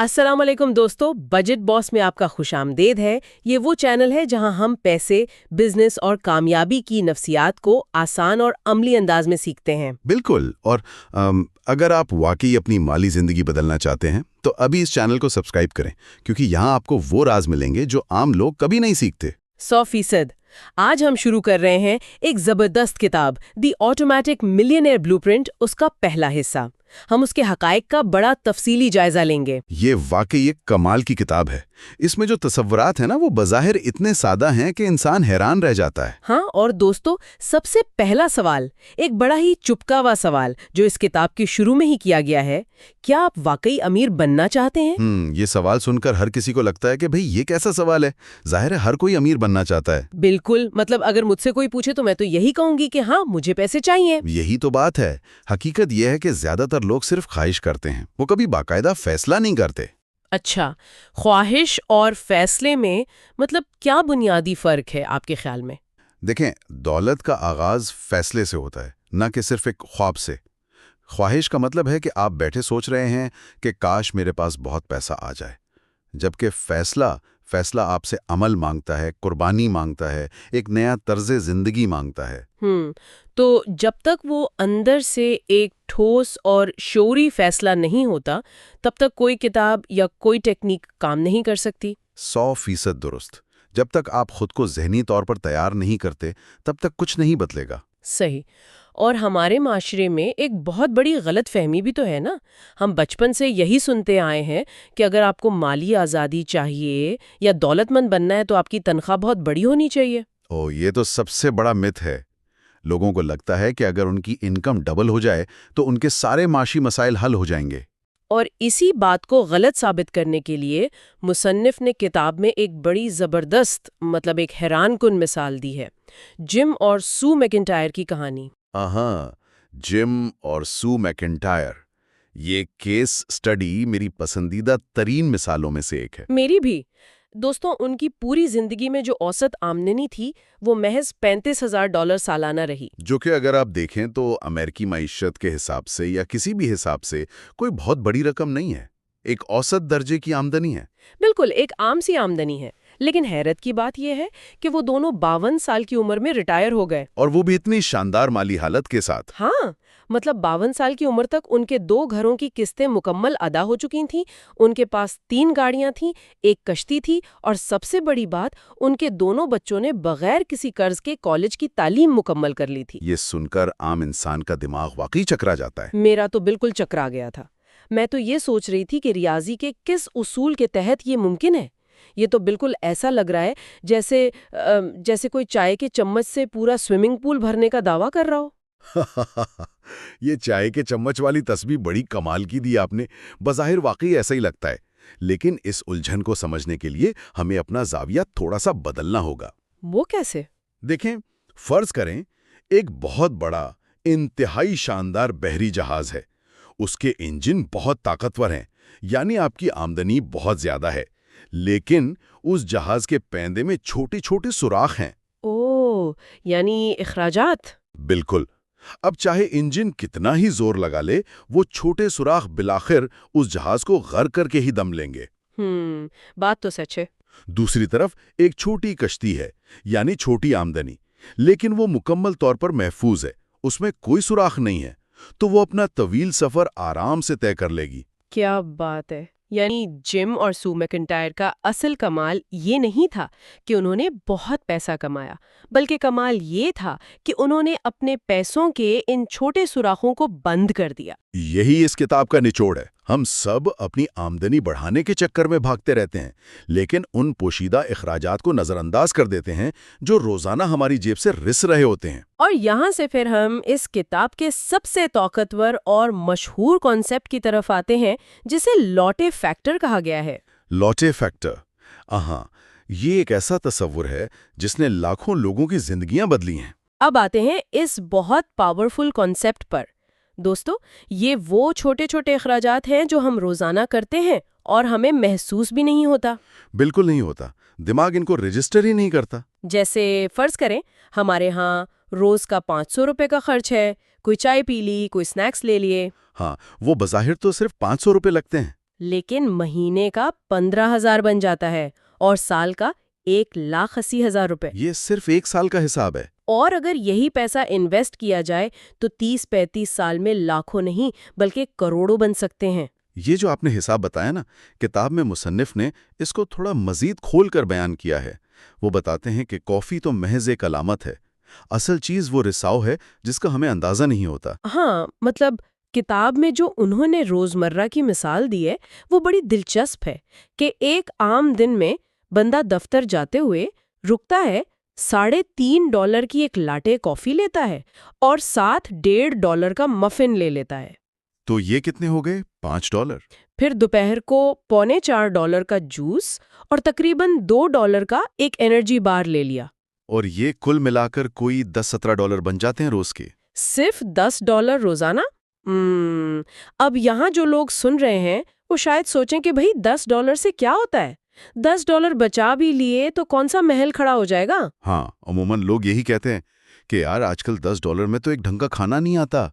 السلام علیکم دوستو، بجٹ باس میں آپ کا خوش آمدید ہے۔ یہ وہ چینل ہے جہاں ہم پیسے، بزنس اور کامیابی کی نفسیات کو آسان اور عملی انداز میں سیکھتے ہیں۔ بالکل، اور اگر آپ واقعی اپنی مالی زندگی بدلنا چاہتے ہیں تو ابھی اس چینل کو سبسکرائب کریں، کیونکہ یہاں آپ کو وہ راز ملیں گے جو عام لوگ کبھی نہیں سیکھتے۔ 100%۔ آج ہم شروع کر رہے ہیں ایک زبردست کتاب، دی آٹومیٹک ملینئر بلو پرنٹ، اس کا پہلا حصہ۔ ہم اس کے حقائق کا بڑا تفصیلی جائزہ لیں گے۔ یہ واقعی ایک کمال کی کتاب ہے۔ اس میں جو تصورات ہیں نا، وہ بظاہر اتنے سادہ ہیں کہ انسان حیران رہ جاتا ہے۔ ہاں، اور دوستو، سب سے پہلا سوال، ایک بڑا ہی چپکاوا سوال جو اس کتاب کے شروع میں ہی کیا گیا ہے: کیا آپ واقعی امیر بننا چاہتے ہیں؟ یہ سوال سن کر ہر کسی کو لگتا ہے کہ بھئی یہ کیسا سوال ہے؟ ظاہر ہے ہر کوئی امیر بننا چاہتا ہے۔ بالکل، مطلب اگر مجھ سے کوئی پوچھے تو میں تو یہی کہوں گی کہ ہاں، مجھے پیسے چاہیے۔ یہی تو بات ہے۔ حقیقت یہ ہے کہ زیادہ تر لوگ صرف خواہش کرتے ہیں، وہ کبھی باقاعدہ فیصلہ نہیں کرتے۔ اچھا، خواہش اور فیصلے میں مطلب کیا بنیادی فرق ہے آپ کے خیال میں؟ دیکھیں، دولت کا آغاز فیصلے سے ہوتا ہے، نہ کہ صرف ایک خواب سے۔ خواہش کا مطلب ہے کہ آپ بیٹھے سوچ رہے ہیں کہ کاش میرے پاس بہت پیسہ آ جائے، جبکہ فیصلہ آپ سے عمل مانگتا ہے، قربانی مانگتا ہے، ایک نیا طرز زندگی مانگتا ہے۔ تو جب تک وہ اندر سے ایک ٹھوس اور شعوری فیصلہ نہیں ہوتا، تب تک کوئی کتاب یا کوئی ٹیکنیک کام نہیں کر سکتی۔ 100% درست۔ جب تک آپ خود کو ذہنی طور پر تیار نہیں کرتے، تب تک کچھ نہیں بدلے گا۔ صحیح۔ اور ہمارے معاشرے میں ایک بہت بڑی غلط فہمی بھی تو ہے نا۔ ہم بچپن سے یہی سنتے آئے ہیں کہ اگر آپ کو مالی آزادی چاہیے یا دولت مند بننا ہے تو آپ کی تنخواہ بہت بڑی ہونی چاہیے۔ یہ تو سب سے بڑا مت ہے۔ لوگوں کو لگتا ہے کہ اگر ان کی انکم ڈبل ہو جائے تو ان کے سارے معاشی مسائل حل ہو جائیں گے۔ اور اسی بات کو غلط ثابت کرنے کے لیے مصنف نے کتاب میں ایک بڑی زبردست ایک حیران کن مثال دی ہے: جم اور سو میکنٹائر کی کہانی۔ جم اور سو میکنٹائر، یہ کیس سٹڈی میری پسندیدہ ترین مثالوں میں سے ایک ہے۔ میری بھی۔ دوستوں، ان کی پوری زندگی میں جو اوسط آمدنی تھی وہ محض $35,000 سالانہ رہی، جو کہ اگر آپ دیکھیں تو امریکی معیشت کے حساب سے یا کسی بھی حساب سے کوئی بہت بڑی رقم نہیں ہے۔ ایک اوسط درجے کی آمدنی ہے۔ بالکل ایک عام سی آمدنی ہے۔ لیکن حیرت کی بات یہ ہے کہ وہ دونوں 52 سال کی عمر میں ریٹائر ہو گئے، اور وہ بھی اتنی شاندار مالی حالت کے ساتھ۔ ہاں، 52 سال کی عمر تک ان کے 2 گھروں کی قسطیں مکمل ادا ہو چکی تھیں، ان کے پاس 3 گاڑیاں تھیں، ایک کشتی تھی، اور سب سے بڑی بات، ان کے دونوں بچوں نے بغیر کسی قرض کے کالج کی تعلیم مکمل کر لی تھی۔ یہ سن کر عام انسان کا دماغ واقعی چکرا جاتا ہے۔ میرا تو بالکل چکرا گیا تھا۔ میں تو یہ سوچ رہی تھی کہ ریاضی کے کس اصول کے تحت یہ ممکن ہے۔ یہ تو بالکل ایسا لگ رہا ہے جیسے کوئی چائے کے چمچ سے پورا سوئمنگ پول بھرنے کا دعویٰ کر رہا ہو۔ یہ چائے کے چمچ والی تسبیح بڑی کمال کی دی آپ نے۔ بظاہر واقعی ایسا ہی لگتا ہے، لیکن اس الجھن کو سمجھنے کے لیے ہمیں اپنا زاویہ تھوڑا سا بدلنا ہوگا۔ وہ کیسے؟ دیکھیں، فرض کریں ایک بہت بڑا، انتہائی شاندار بحری جہاز ہے۔ اس کے انجن بہت طاقتور ہیں، یعنی آپ کی آمدنی بہت زیادہ ہے، لیکن اس جہاز کے پیندے میں چھوٹے چھوٹے سوراخ ہیں۔ یعنی اخراجات۔ بالکل۔ اب چاہے انجن کتنا ہی زور لگا لے، وہ چھوٹے سوراخ بالآخر اس جہاز کو غرق کر کے ہی دم لیں گے۔ بات تو سچ ہے۔ دوسری طرف ایک چھوٹی کشتی ہے، یعنی چھوٹی آمدنی، لیکن وہ مکمل طور پر محفوظ ہے، اس میں کوئی سوراخ نہیں ہے، تو وہ اپنا طویل سفر آرام سے طے کر لے گی۔ کیا بات ہے! یعنی جم اور سو میکنٹائر کا اصل کمال یہ نہیں تھا کہ انہوں نے بہت پیسہ کمایا، بلکہ کمال یہ تھا کہ انہوں نے اپنے پیسوں کے ان چھوٹے سوراخوں کو بند کر دیا۔ یہی اس کتاب کا نچوڑ ہے۔ ہم سب اپنی آمدنی بڑھانے کے چکر میں بھاگتے رہتے ہیں، لیکن ان پوشیدہ اخراجات کو نظر انداز کر دیتے ہیں جو روزانہ ہماری جیب سے رس رہے ہوتے ہیں۔ اور یہاں سے پھر ہم اس کتاب کے سب سے طاقتور اور مشہور کانسیپٹ کی طرف آتے ہیں، جسے لوٹے فیکٹر کہا گیا ہے۔ لوٹے فیکٹر، یہ ایک ایسا تصور ہے جس نے لاکھوں لوگوں کی زندگیاں بدلی ہیں۔ اب آتے ہیں اس بہت پاورفل کانسیپٹ پر۔ دوستو، یہ وہ چھوٹے چھوٹے اخراجات ہیں جو ہم روزانہ کرتے ہیں اور ہمیں محسوس بھی نہیں ہوتا۔ بالکل نہیں ہوتا، دماغ ان کو رجسٹر ہی نہیں کرتا۔ جیسے فرض کریں ہمارے ہاں روز کا $500 کا خرچ ہے، کوئی چائے پی لی، کوئی سنیکس لے لیے۔ وہ بظاہر تو صرف $500 لگتے ہیں، لیکن مہینے کا 15,000 بن جاتا ہے اور سال کا 1,80,000 روپے۔ یہ صرف 1 سال کا حساب ہے۔ اور اگر یہی پیسہ انویسٹ کیا جائے تو 30-35 سال میں لاکھوں نہیں بلکہ کروڑوں بن سکتے ہیں۔ یہ جو آپ نے حساب بتایا نا، کتاب میں مصنف نے اس کو تھوڑا مزید کھول کر بیان کیا ہے۔ وہ بتاتے ہیں کہ کافی تو محض ایک علامت ہے، اصل چیز وہ رساؤ ہے جس کا ہمیں اندازہ نہیں ہوتا۔ ہاں، مطلب کتاب میں جو انہوں نے روزمرہ کی مثال دی ہے وہ بڑی دلچسپ ہے کہ ایک عام دن میں بندہ دفتر جاتے ہوئے رکتا ہے، $3.5 کی ایک لاٹے کافی لیتا ہے اور ساتھ $1.5 کا مفن لے لیتا ہے۔ تو یہ کتنے ہو گئے؟ $5۔ پھر دوپہر کو $4.25 کا جوس اور تقریباً $2 کا ایک انرجی بار لے لیا۔ اور یہ کل ملا کر کوئی $10-17 بن جاتے ہیں روز کے۔ صرف $10 روزانہ؟ اب یہاں جو لوگ سن رہے ہیں وہ شاید سوچیں کہ بھئی $10 سے کیا ہوتا ہے؟ $10 بچا بھی لیے تو کون سا محل کھڑا ہو جائے گا؟ ہاں، عموماً لوگ یہی کہتے ہیں کہ یار آج کل $10 میں تو ایک ڈھنگ کا کھانا نہیں آتا،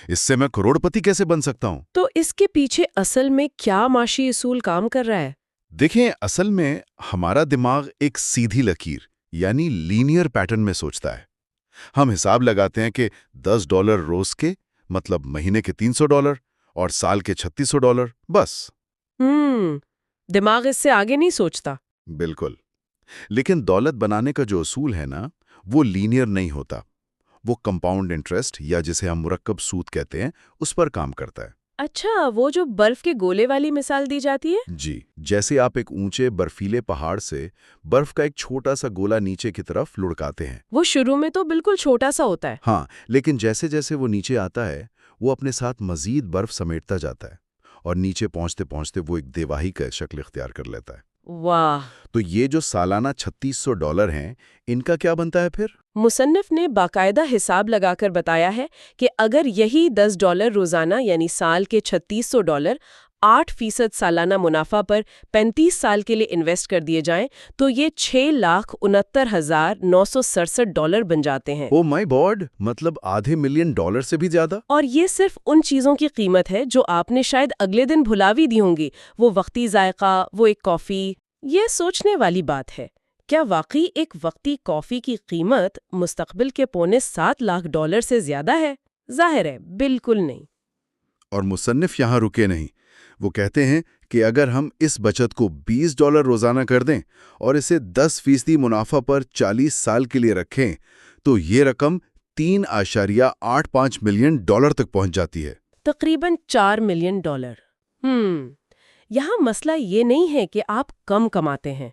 اس سے میں کروڑ پتی کیسے بن سکتا ہوں؟ تو اس کے پیچھے اصل میں کیا معاشی اصول کام کر رہا ہے؟ دیکھیں، اصل میں ہمارا دماغ ایک سیدھی لکیر یعنی لینئر پیٹرن میں سوچتا ہے۔ ہم حساب لگاتے ہیں کہ $10 روز کے مطلب مہینے کے $300 اور سال کے $3,600، بس۔ دماغ اس سے آگے نہیں سوچتا۔ بالکل، لیکن دولت بنانے کا جو اصول ہے نا، وہ لینئر نہیں ہوتا، وہ کمپاؤنڈ انٹرسٹ یا جسے ہم مرکب سود کہتے ہیں اس پر کام کرتا ہے۔ اچھا، وہ جو برف کے گولے والی مثال دی جاتی ہے؟ جی، جیسے آپ ایک اونچے برفیلے پہاڑ سے برف کا ایک چھوٹا سا گولا نیچے کی طرف لڑکاتے ہیں۔ وہ شروع میں تو بالکل چھوٹا سا ہوتا ہے۔ ہاں، لیکن جیسے جیسے وہ نیچے آتا ہے وہ اپنے ساتھ مزید برف سمیٹتا جاتا ہے اور نیچے پہنچتے پہنچتے وہ ایک دیواہی کا شکل اختیار کر لیتا ہے۔ واہ! تو یہ جو سالانہ $3,600 ہیں، ان کا کیا بنتا ہے پھر؟ مصنف نے باقاعدہ حساب لگا کر بتایا ہے کہ اگر یہی $10 روزانہ یعنی سال کے $3,600 8% سالانہ منافع پر 35 سال کے لیے انویسٹ کر دیے جائیں تو یہ $6,69,967 بن جاتے ہیں۔ او مائی گاڈ، مطلب $500 ملین سے بھی زیادہ؟ اور یہ صرف ان چیزوں کی قیمت ہے جو آپ نے شاید اگلے دن بھلا بھی دی ہوں گی، وہ وقتی ذائقہ، وہ ایک کافی۔ یہ سوچنے والی بات ہے، کیا واقعی ایک وقتی کافی کی قیمت مستقبل کے $7,00,000 سے زیادہ ہے؟ ظاہر ہے بالکل نہیں۔ اور مصنف یہاں رکے نہیں، وہ کہتے ہیں کہ اگر ہم اس بچت کو $20 روزانہ کر دیں اور اسے 10% منافع پر 40 سال کے لیے رکھیں تو یہ رقم $3.85 ملین تک پہنچ جاتی ہے۔ تقریباً $4 ملین۔ یہاں مسئلہ یہ نہیں ہے کہ آپ کم کماتے ہیں،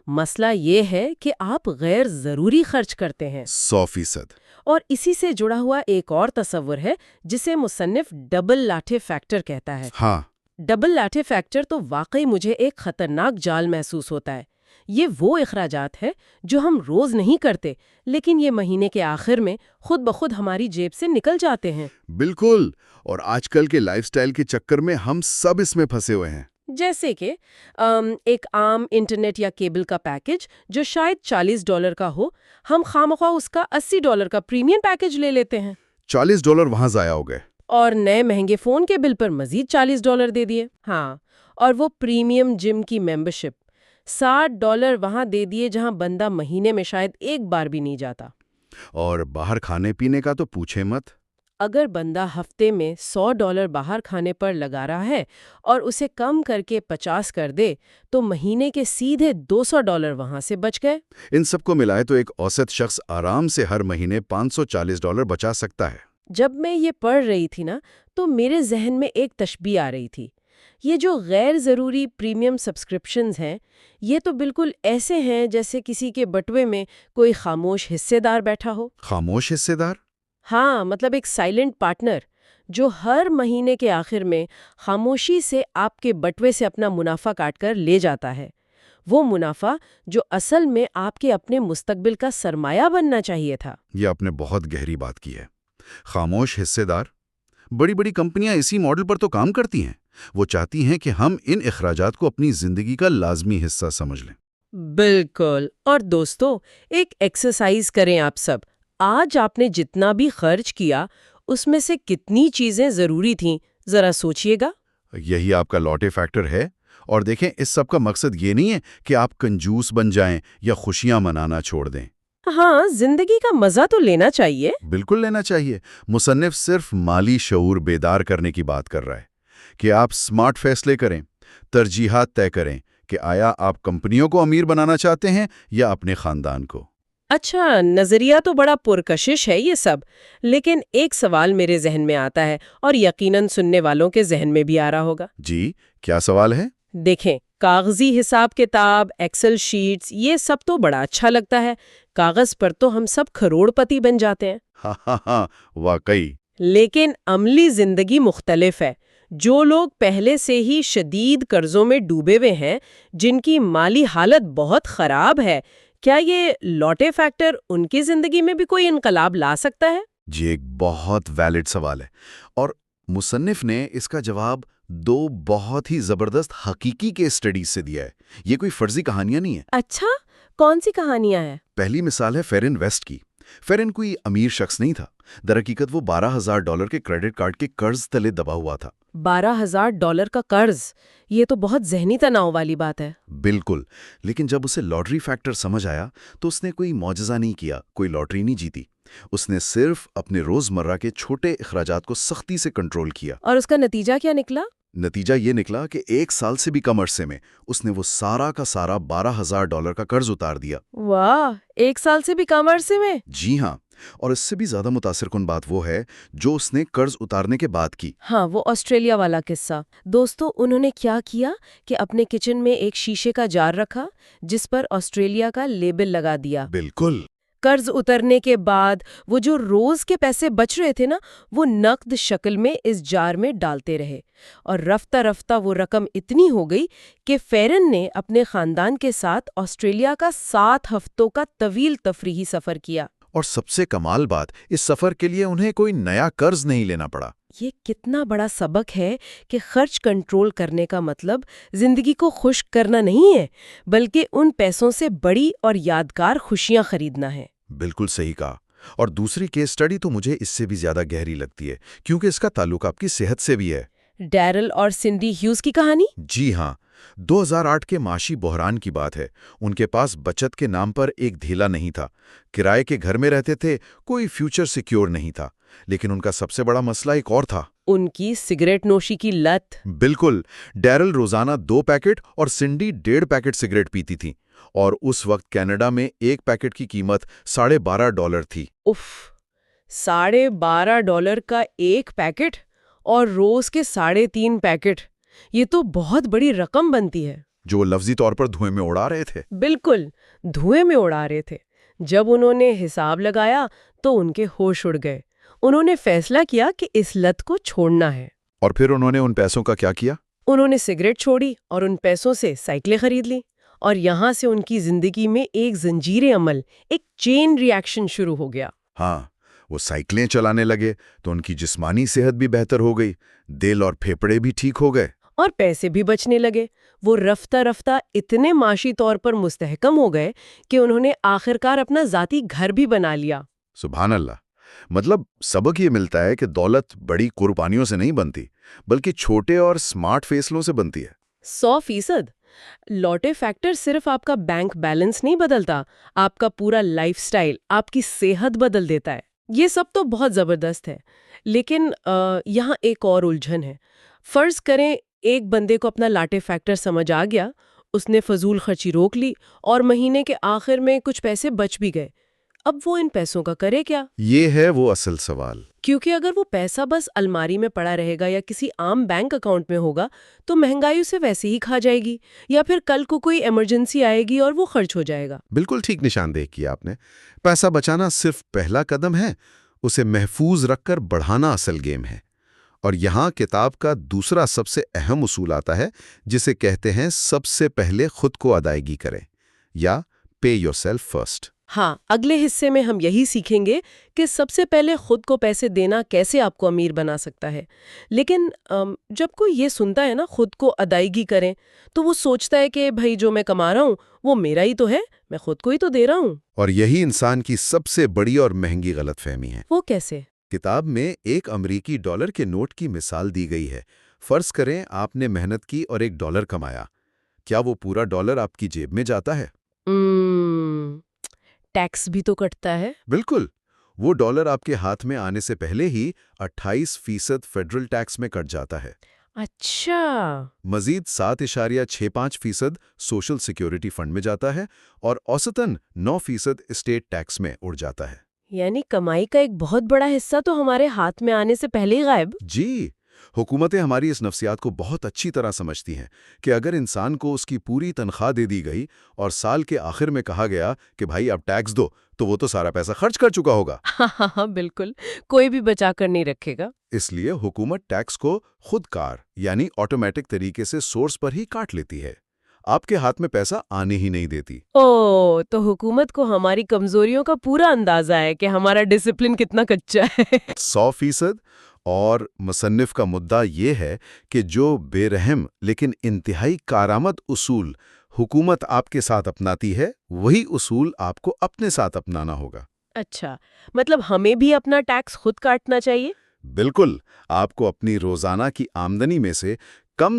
مسئلہ یہ ہے کہ آپ غیر ضروری خرچ کرتے ہیں۔ 100%۔ اور اسی سے جڑا ہوا ایک اور تصور ہے جسے مصنف ڈبل لاٹھے فیکٹر کہتا ہے۔ ہاں، ڈبل لاٹھے فیکٹر تو واقعی مجھے ایک خطرناک جال محسوس ہوتا ہے۔ یہ وہ اخراجات ہے جو ہم روز نہیں کرتے لیکن یہ مہینے کے آخر میں خود بخود ہماری جیب سے نکل جاتے ہیں۔ بالکل، اور آج کل کے لائف سٹائل کے چکر میں ہم سب اس میں پھنسے ہوئے ہیں۔ جیسے کہ ایک عام انٹرنیٹ یا کیبل کا پیکج جو شاید $40 کا ہو، ہم خواہ اس کا $80 کا پریمیم پیکج لے لیتے ہیں۔ $40 وہاں ضائع ہو گئے۔ اور نئے مہنگے فون کے بل پر مزید $40 دے دیے۔ ہاں، اور وہ پریمیم جم کی ممبرشپ $60 وہاں دے دیے جہاں بندہ مہینے میں شاید ایک بار بھی نہیں جاتا۔ اور باہر کھانے پینے کا تو پوچھے مت۔ اگر بندہ ہفتے میں $100 باہر کھانے پر لگا رہا ہے اور اسے کم کر کے 50 کر دے تو مہینے کے سیدھے $200 وہاں سے بچ گئے۔ ان سب کو ملائے تو ایک اوسط شخص آرام سے ہر مہینے $540 بچا سکتا ہے۔ جب میں یہ پڑھ رہی تھی نا تو میرے ذہن میں ایک تشبیہ آ رہی تھی۔ یہ جو غیر ضروری پریمیم سبسکرپشنز ہیں یہ تو بالکل ایسے ہیں جیسے کسی کے بٹوے میں کوئی خاموش حصے دار بیٹھا ہو۔ خاموش حصے دار؟ ہاں، مطلب ایک سائلنٹ پارٹنر جو ہر مہینے کے آخر میں خاموشی سے آپ کے بٹوے سے اپنا منافع کاٹ کر لے جاتا ہے۔ وہ منافع جو اصل میں آپ کے اپنے مستقبل کا سرمایہ بننا چاہیے تھا۔ یہ آپ نے بہت گہری بات کی ہے۔ خاموش حصے دار، بڑی بڑی کمپنیاں اسی ماڈل پر تو کام کرتی ہیں۔ وہ چاہتی ہیں کہ ہم ان اخراجات کو اپنی زندگی کا لازمی حصہ سمجھ لیں۔ بالکل۔ اور دوستو، ایک ایکسرسائز کریں آپ سب۔ آج آپ نے جتنا بھی خرچ کیا اس میں سے کتنی چیزیں ضروری تھیں ذرا سوچئے گا۔ یہی آپ کا لوٹے فیکٹر ہے. اور دیکھیں اس سب کا مقصد یہ نہیں ہے کہ آپ کنجوس بن جائیں یا خوشیاں منانا چھوڑ دیں. ہاں، زندگی کا مزہ تو لینا چاہیے. بالکل لینا چاہیے. مصنف صرف مالی شعور بیدار کرنے کی بات کر رہا ہے کہ آپ سمارٹ فیصلے کریں، ترجیحات طے کریں کہ آیا آپ کمپنیوں کو امیر بنانا چاہتے ہیں یا اپنے خاندان کو. اچھا، نظریہ تو بڑا پرکشش ہے یہ سب، لیکن ایک سوال میرے ذہن میں آتا ہے اور یقیناً سننے والوں کے ذہن میں بھی آ رہا ہوگا. جی، کیا سوال ہے؟ دیکھیں، کاغذی حساب کتاب، ایکسل شیٹس، یہ سب تو بڑا اچھا لگتا ہے. کاغذ پر تو ہم سب کروڑ پتی بن جاتے ہیں. ہاں ہاں ہاں، واقعی. لیکن عملی زندگی مختلف ہے. جو لوگ پہلے سے ہی شدید قرضوں میں ڈوبے ہوئے ہیں، جن کی مالی حالت بہت خراب ہے، کیا یہ لوٹے فیکٹر ان کی زندگی میں بھی کوئی انقلاب لا سکتا ہے؟ جی، ایک بہت ویلڈ سوال ہے. اور مصنف نے اس کا جواب دو بہت ہی زبردست حقیقی کے اسٹڈیز سے دیا ہے. یہ کوئی فرضی کہانیاں نہیں ہیں. اچھا، کون سی کہانیاں ہیں؟ پہلی مثال ہے فیرن ویسٹ کی. فیرن کوئی امیر شخص نہیں تھا. درحقیقت وہ $12,000 کے کریڈٹ کارڈ کے قرض تلے دبا ہوا تھا. $12,000 کا قرض، یہ تو بہت ذہنی تناؤ والی بات ہے. بالکل. لیکن جب اسے لاٹری فیکٹر سمجھ آیا تو اس نے کوئی معجزہ نہیں کیا، کوئی لاٹری نہیں جیتی. اس نے صرف اپنے روزمرہ کے چھوٹے اخراجات کو سختی سے کنٹرول کیا. اور اس کا نتیجہ کیا نکلا؟ نتیجہ یہ نکلا کہ 1 سال سے بھی کم عرصے میں اس نے وہ سارا کا سارا $12,000 کا قرض اتار دیا. واہ، 1 سال سے بھی کم عرصے میں؟ جی ہاں. اور اس سے بھی زیادہ متاثر کن بات وہ ہے جو اس نے قرض اتارنے کے بعد کی. ہاں، وہ آسٹریلیا والا قصہ. دوستو، انہوں نے کیا کیا کہ اپنے کچن میں ایک شیشے کا جار رکھا جس پر آسٹریلیا کا لیبل لگا دیا. بالکل. قرض اترنے کے بعد وہ جو روز کے پیسے بچ رہے تھے نا، وہ نقد شکل میں اس جار میں ڈالتے رہے. اور رفتہ رفتہ وہ رقم اتنی ہو گئی کہ فیرن نے اپنے خاندان کے ساتھ آسٹریلیا کا 7 ہفتوں کا طویل تفریحی سفر کیا. اور سب سے کمال بات، اس سفر کے لیے انہیں کوئی نیا قرض نہیں لینا پڑا. یہ کتنا بڑا سبق ہے کہ خرچ کنٹرول کرنے کا مطلب زندگی کو خشک کرنا نہیں ہے، بلکہ ان پیسوں سے بڑی اور یادگار خوشیاں خریدنا ہے. بالکل صحیح کہا. اور دوسری کیس سٹڈی تو مجھے اس سے بھی زیادہ گہری لگتی ہے کیونکہ اس کا تعلق آپ کی صحت سے بھی ہے. ڈیرل اور سنڈی ہیوز کی کہانی؟ جی ہاں. 2008 کے معاشی بحران کی بات ہے. ان کے پاس بچت کے نام پر ایک دھیلا نہیں تھا. کرائے کے گھر میں رہتے تھے، کوئی فیوچر سیکیور نہیں تھا. لیکن ان کا سب سے بڑا مسئلہ ایک اور تھا. ان کی سگریٹ نوشی کی لت. بالکل. ڈیرل روزانہ 2 پیکٹ اور سنڈی 1.5 پیکٹ سگریٹ پیتی تھی. اور اس وقت کینیڈا میں ایک پیکٹ کی قیمت $12.5 تھی. اف، $12.5 کا ایک پیکٹ اور روز کے 3.5 پیکٹ، یہ تو بہت بڑی رقم بنتی ہے. جو لفظی طور پر دھوئیں میں اڑا رہے تھے. بالکل، دھوئیں میں اڑا رہے تھے. جب انہوں نے حساب لگایا تو ان کے ہوش اڑ گئے. انہوں نے فیصلہ کیا کہ اس لت کو چھوڑنا ہے. اور پھر انہوں نے ان پیسوں کا کیا کیا؟ انہوں نے سگریٹ چھوڑی اور ان پیسوں سے سائیکلیں خرید لیں. اور یہاں سے ان کی زندگی میں ایک زنجیر عمل، ایک چین ری ایکشن شروع ہو گیا. ہاں، وہ سائیکلیں چلانے لگے تو ان کی جسمانی صحت بھی بہتر ہو گئی، دل اور پھیپھڑے بھی ٹھیک ہو گئے. اور پیسے بھی بچنے لگے. وہ رفتہ رفتہ اتنے معاشی طور پر مستحکم ہو گئے کہ انہوں نے آخرکار اپنا ذاتی گھر بھی بنا لیا. سبحان اللہ. مطلب سبق یہ ملتا ہے کہ دولت بڑی قربانیوں سے نہیں بنتی، بلکہ چھوٹے اور سمارٹ فیصلوں سے بنتی ہے. 100%. لوٹے فیکٹر صرف آپ کا بینک بیلنس نہیں بدلتا، آپ کا پورا لائف سٹائل، آپ کی صحت بدل دیتا ہے. یہ سب تو بہت زبردست ہے، لیکن یہاں ایک اور الجھن ہے. فرض کریں ایک بندے کو اپنا لاٹے فیکٹر سمجھ آ گیا، اس نے فضول خرچی روک لی اور مہینے کے آخر میں کچھ پیسے بچ بھی گئے. اب وہ ان پیسوں کا کرے کیا؟ یہ ہے وہ اصل سوال. کیونکہ اگر وہ پیسہ بس الماری میں پڑا رہے گا یا کسی عام بینک اکاؤنٹ میں ہوگا تو مہنگائی اسے ویسے ہی کھا جائے گی، یا پھر کل کو کوئی ایمرجنسی آئے گی اور وہ خرچ ہو جائے گا. بالکل ٹھیک نشاندہی کیا آپ نے. پیسہ بچانا صرف پہلا قدم ہے، اسے محفوظ رکھ کر بڑھانا اصل گیم ہے. اور یہاں کتاب کا دوسرا سب سے اہم اصول آتا ہے، جسے کہتے ہیں سب سے پہلے خود کو ادائیگی کریں، یا پے یور سیلف فرسٹ. ہاں، اگلے حصے میں ہم یہی سیکھیں گے کہ سب سے پہلے خود کو پیسے دینا کیسے آپ کو امیر بنا سکتا ہے. لیکن جب کوئی یہ سنتا ہے نا خود کو ادائیگی کریں، تو وہ سوچتا ہے کہ بھائی جو میں کما رہا ہوں وہ میرا ہی تو ہے، میں خود کو ہی تو دے رہا ہوں. اور یہی انسان کی سب سے بڑی اور مہنگی غلط فہمی ہے. وہ کیسے؟ کتاب میں ایک امریکی ڈالر کے نوٹ کی مثال دی گئی ہے. فرض کریں آپ نے محنت کی اور $1 کمایا، کیا وہ پورا ڈالر آپ کی جیب میں جاتا ہے؟ ٹیکس بھی تو کٹتا ہے۔ بالکل، وہ ڈالر آپ کے ہاتھ میں آنے سے پہلے ہی 28% فیڈرل ٹیکس میں کٹ جاتا ہے۔ اچھا، مزید 7.65% سوشل سیکیورٹی فنڈ میں جاتا ہے اور اوسطاً 9% اسٹیٹ ٹیکس میں اڑ جاتا ہے۔ یعنی کمائی کا ایک بہت بڑا حصہ تو ہمارے ہاتھ میں آنے سے پہلے ہی غائب۔ جی، حکومتیں ہماری اس نفسیات کو بہت اچھی طرح سمجھتی ہیں کہ اگر انسان کو اس کی پوری تنخواہ دے دی گئی اور سال کے آخر میں کہا گیا کہ بھائی اب ٹیکس دو، تو وہ تو سارا پیسہ خرچ کر چکا ہوگا۔ ہاں بالکل، کوئی بھی بچا کر نہیں رکھے گا۔ اس لیے حکومت ٹیکس کو خود کار یعنی آٹومیٹک طریقے سے سورس پر ہی کاٹ لیتی ہے، آپ کے ہاتھ میں پیسہ آنے ہی نہیں دیتی۔ تو حکومت کو ہماری کمزوریوں کا پورا اندازہ ہے کہ ہمارا ڈسپلن کتنا کچا ہے۔ 100%۔ اور مصنف کا مدعا یہ ہے کہ جو بے رحم لیکن انتہائی کارآمد اصول حکومت آپ کے ساتھ اپناتی ہے، وہی اصول آپ کو اپنے ساتھ اپنانا ہوگا۔ اچھا، مطلب ہمیں بھی اپنا ٹیکس خود کاٹنا چاہیے؟ بالکل، آپ کو اپنی روزانہ کی آمدنی میں سے کم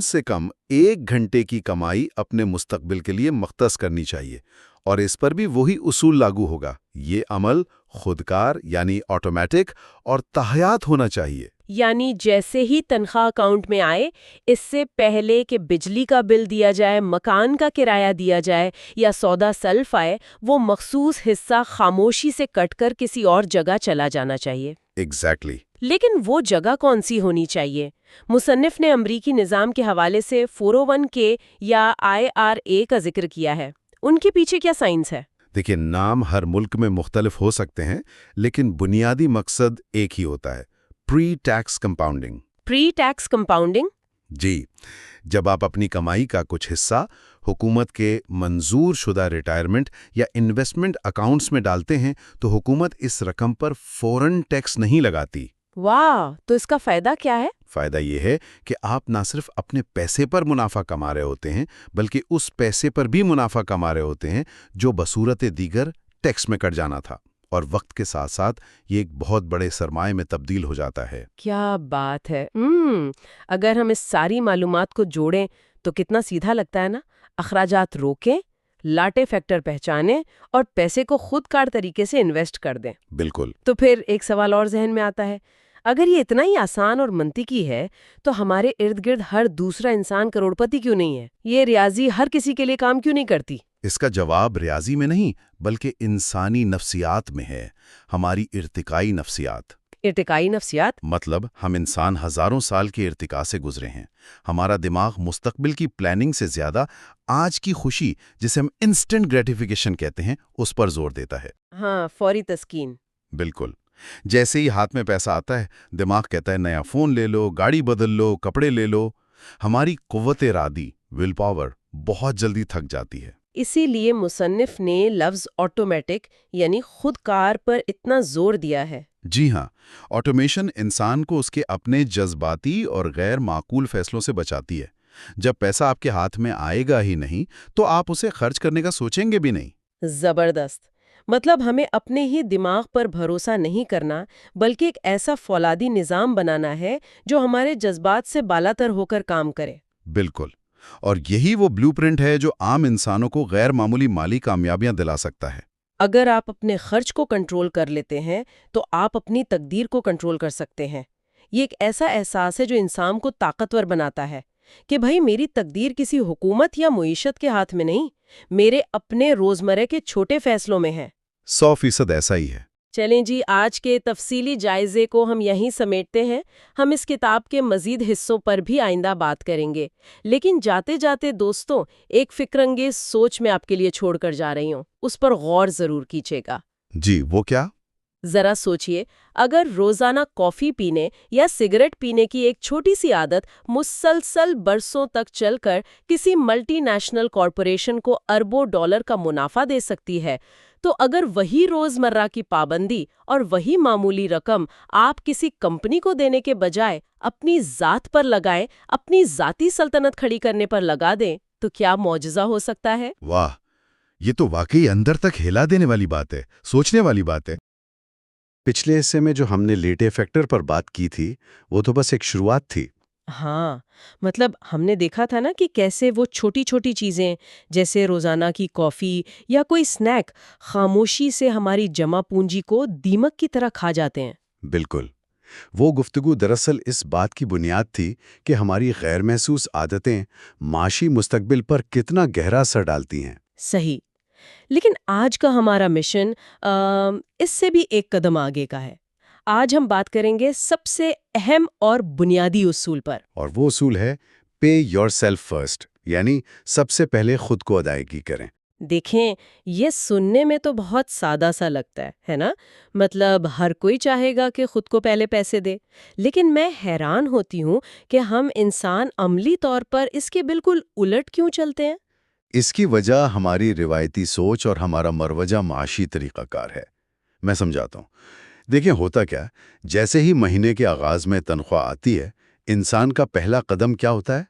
1 گھنٹے کی کمائی اپنے مستقبل کے لیے مختص کرنی چاہیے، اور اس پر بھی وہی اصول لاگو ہوگا۔ یہ عمل خودکار یعنی آٹومیٹک اور تحیات ہونا چاہیے۔ یعنی جیسے ہی تنخواہ اکاؤنٹ میں آئے، اس سے پہلے کہ بجلی کا بل دیا جائے، مکان کا کرایہ دیا جائے یا سودا سلف آئے، وہ مخصوص حصہ خاموشی سے کٹ کر کسی اور جگہ چلا جانا چاہیے۔ ایگزیکٹلی۔ لیکن وہ جگہ کون سی ہونی چاہیے؟ مصنف نے امریکی نظام کے حوالے سے 401(k) یا IRA کا ذکر کیا ہے۔ ان کے پیچھے کیا سائنس ہے؟ دیکھیں، نام ہر ملک میں مختلف ہو سکتے ہیں، لیکن بنیادی مقصد ایک ہی ہوتا ہے: pre tax compounding. Pre tax compounding? جی، جب آپ اپنی کمائی کا کچھ حصہ حکومت کے منظور شدہ ریٹائرمنٹ یا انویسٹمنٹ اکاؤنٹس میں ڈالتے ہیں تو حکومت اس رقم پر فوراً ٹیکس نہیں لگاتی۔ واہ، تو اس کا فائدہ کیا ہے؟ فائدہ یہ ہے کہ آپ نہ صرف اپنے پیسے پر منافع کما رہے ہوتے ہیں، بلکہ اس پیسے پر بھی منافع کما رہے ہوتے ہیں جو بصورت دیگر ٹیکس میں کٹ جانا تھا، اور وقت کے ساتھ ساتھ یہ ایک بہت بڑے سرمائے میں تبدیل ہو جاتا ہے۔ کیا بات ہے! اگر ہم اس ساری معلومات کو جوڑیں تو کتنا سیدھا لگتا ہے نا؟ اخراجات روکیں، لاٹے فیکٹر پہچانیں اور پیسے کو خود کار طریقے سے انویسٹ کر دیں۔ بالکل۔ تو پھر ایک سوال اور ذہن میں آتا ہے، اگر یہ اتنا ہی آسان اور منطقی ہے تو ہمارے ارد گرد ہر دوسرا انسان کروڑپتی کیوں نہیں ہے؟ یہ ریاضی ہر کسی کے لیے کام کیوں نہیں کرتی؟ اس کا جواب ریاضی میں نہیں بلکہ انسانی نفسیات میں ہے، ہماری ارتقائی نفسیات۔ ارتقائی نفسیات؟ مطلب ہم انسان ہزاروں سال کے ارتقاء سے گزرے ہیں۔ ہمارا دماغ مستقبل کی پلاننگ سے زیادہ آج کی خوشی، جسے ہم انسٹنٹ گریٹیفیکیشن کہتے ہیں، اس پر زور دیتا ہے۔ ہاں، فوری تسکین۔ بالکل۔ جیسے ہی ہاتھ میں پیسہ آتا ہے، دماغ کہتا ہے نیا فون لے لو، گاڑی بدل لو، کپڑے لے لو۔ ہماری قوت ارادی، ول پاور، بہت جلدی تھک جاتی ہے۔ اسی لیے مصنف نے لفظ آٹومیٹک یعنی خود کار پر اتنا زور دیا ہے۔ جی ہاں، آٹومیشن انسان کو اس کے اپنے جذباتی اور غیر معقول فیصلوں سے بچاتی ہے۔ جب پیسہ آپ کے ہاتھ میں آئے گا ہی نہیں تو آپ اسے خرچ کرنے کا سوچیں گے بھی نہیں۔ زبردست! مطلب ہمیں اپنے ہی دماغ پر بھروسہ نہیں کرنا بلکہ ایک ایسا فولادی نظام بنانا ہے جو ہمارے جذبات سے بالاتر ہو کر کام کرے۔ بالکل، اور یہی وہ بلو پرنٹ ہے جو عام انسانوں کو غیر معمولی مالی کامیابیاں دلا سکتا ہے۔ اگر آپ اپنے خرچ کو کنٹرول کر لیتے ہیں تو آپ اپنی تقدیر کو کنٹرول کر سکتے ہیں۔ یہ ایک ایسا احساس ہے جو انسان کو طاقتور بناتا ہے کہ بھائی میری تقدیر کسی حکومت یا معیشت کے ہاتھ میں نہیں، میرے اپنے روزمرہ کے چھوٹے فیصلوں میں ہے۔ 100% ایسا ہی ہے۔ چلیں جی، آج کے تفصیلی جائزے کو ہم یہیں سمیٹتے ہیں۔ ہم اس کتاب کے مزید حصوں پر بھی آئندہ بات کریں گے، لیکن جاتے جاتے دوستوں، ایک فکر انگیز سوچ میں آپ کے لیے چھوڑ کر جا رہی ہوں، اس پر غور ضرور کیجیے گا۔ جی، وہ کیا؟ ذرا سوچئے، اگر روزانہ کافی پینے یا سگریٹ پینے کی ایک چھوٹی سی عادت مسلسل برسوں تک چل کر کسی ملٹی نیشنل کارپوریشن کو اربوں ڈالر کا منافع دے سکتی ہے، تو اگر وہی روزمرہ کی پابندی اور وہی معمولی رقم آپ کسی کمپنی کو دینے کے بجائے اپنی ذات پر لگائیں، اپنی ذاتی سلطنت کھڑی کرنے پر لگا دیں، تو کیا معجزہ ہو سکتا ہے؟ واہ، یہ تو واقعی اندر تک ہلا دینے والی بات ہے، سوچنے والی بات ہے۔ پچھلے حصے میں جو ہم نے لیٹے فیکٹر پر بات کی تھی، وہ تو بس ایک شروعات تھی۔ ہاں، مطلب ہم نے دیکھا تھا نا کہ کیسے وہ چھوٹی چھوٹی چیزیں جیسے روزانہ کی کافی یا کوئی سنیک خاموشی سے ہماری جمع پونجی کو دیمک کی طرح کھا جاتے ہیں۔ بالکل۔ وہ گفتگو دراصل اس بات کی بنیاد تھی کہ ہماری غیر محسوس عادتیں معاشی مستقبل پر کتنا گہرا اثر ڈالتی ہیں۔ صحیح۔ لیکن آج کا ہمارا مشن اس سے بھی ایک قدم آگے کا ہے۔ آج ہم بات کریں گے سب سے اہم اور بنیادی اصول پر۔ اور وہ اصول ہے پے یور سیلف فرسٹ، یعنی سب سے پہلے خود کو ادائیگی کریں۔ دیکھیں، یہ سننے میں تو بہت سادہ سا لگتا ہے نا؟ مطلب ہر کوئی چاہے گا کہ خود کو پہلے پیسے دے، لیکن میں حیران ہوتی ہوں کہ ہم انسان عملی طور پر اس کے بالکل الٹ کیوں چلتے ہیں؟ اس کی وجہ ہماری روایتی سوچ اور ہمارا مروجہ معاشی طریقہ کار ہے۔ میں سمجھاتا ہوں۔ دیکھیں ہوتا کیا، جیسے ہی مہینے کے آغاز میں تنخواہ آتی ہے، انسان کا پہلا قدم کیا ہوتا ہے؟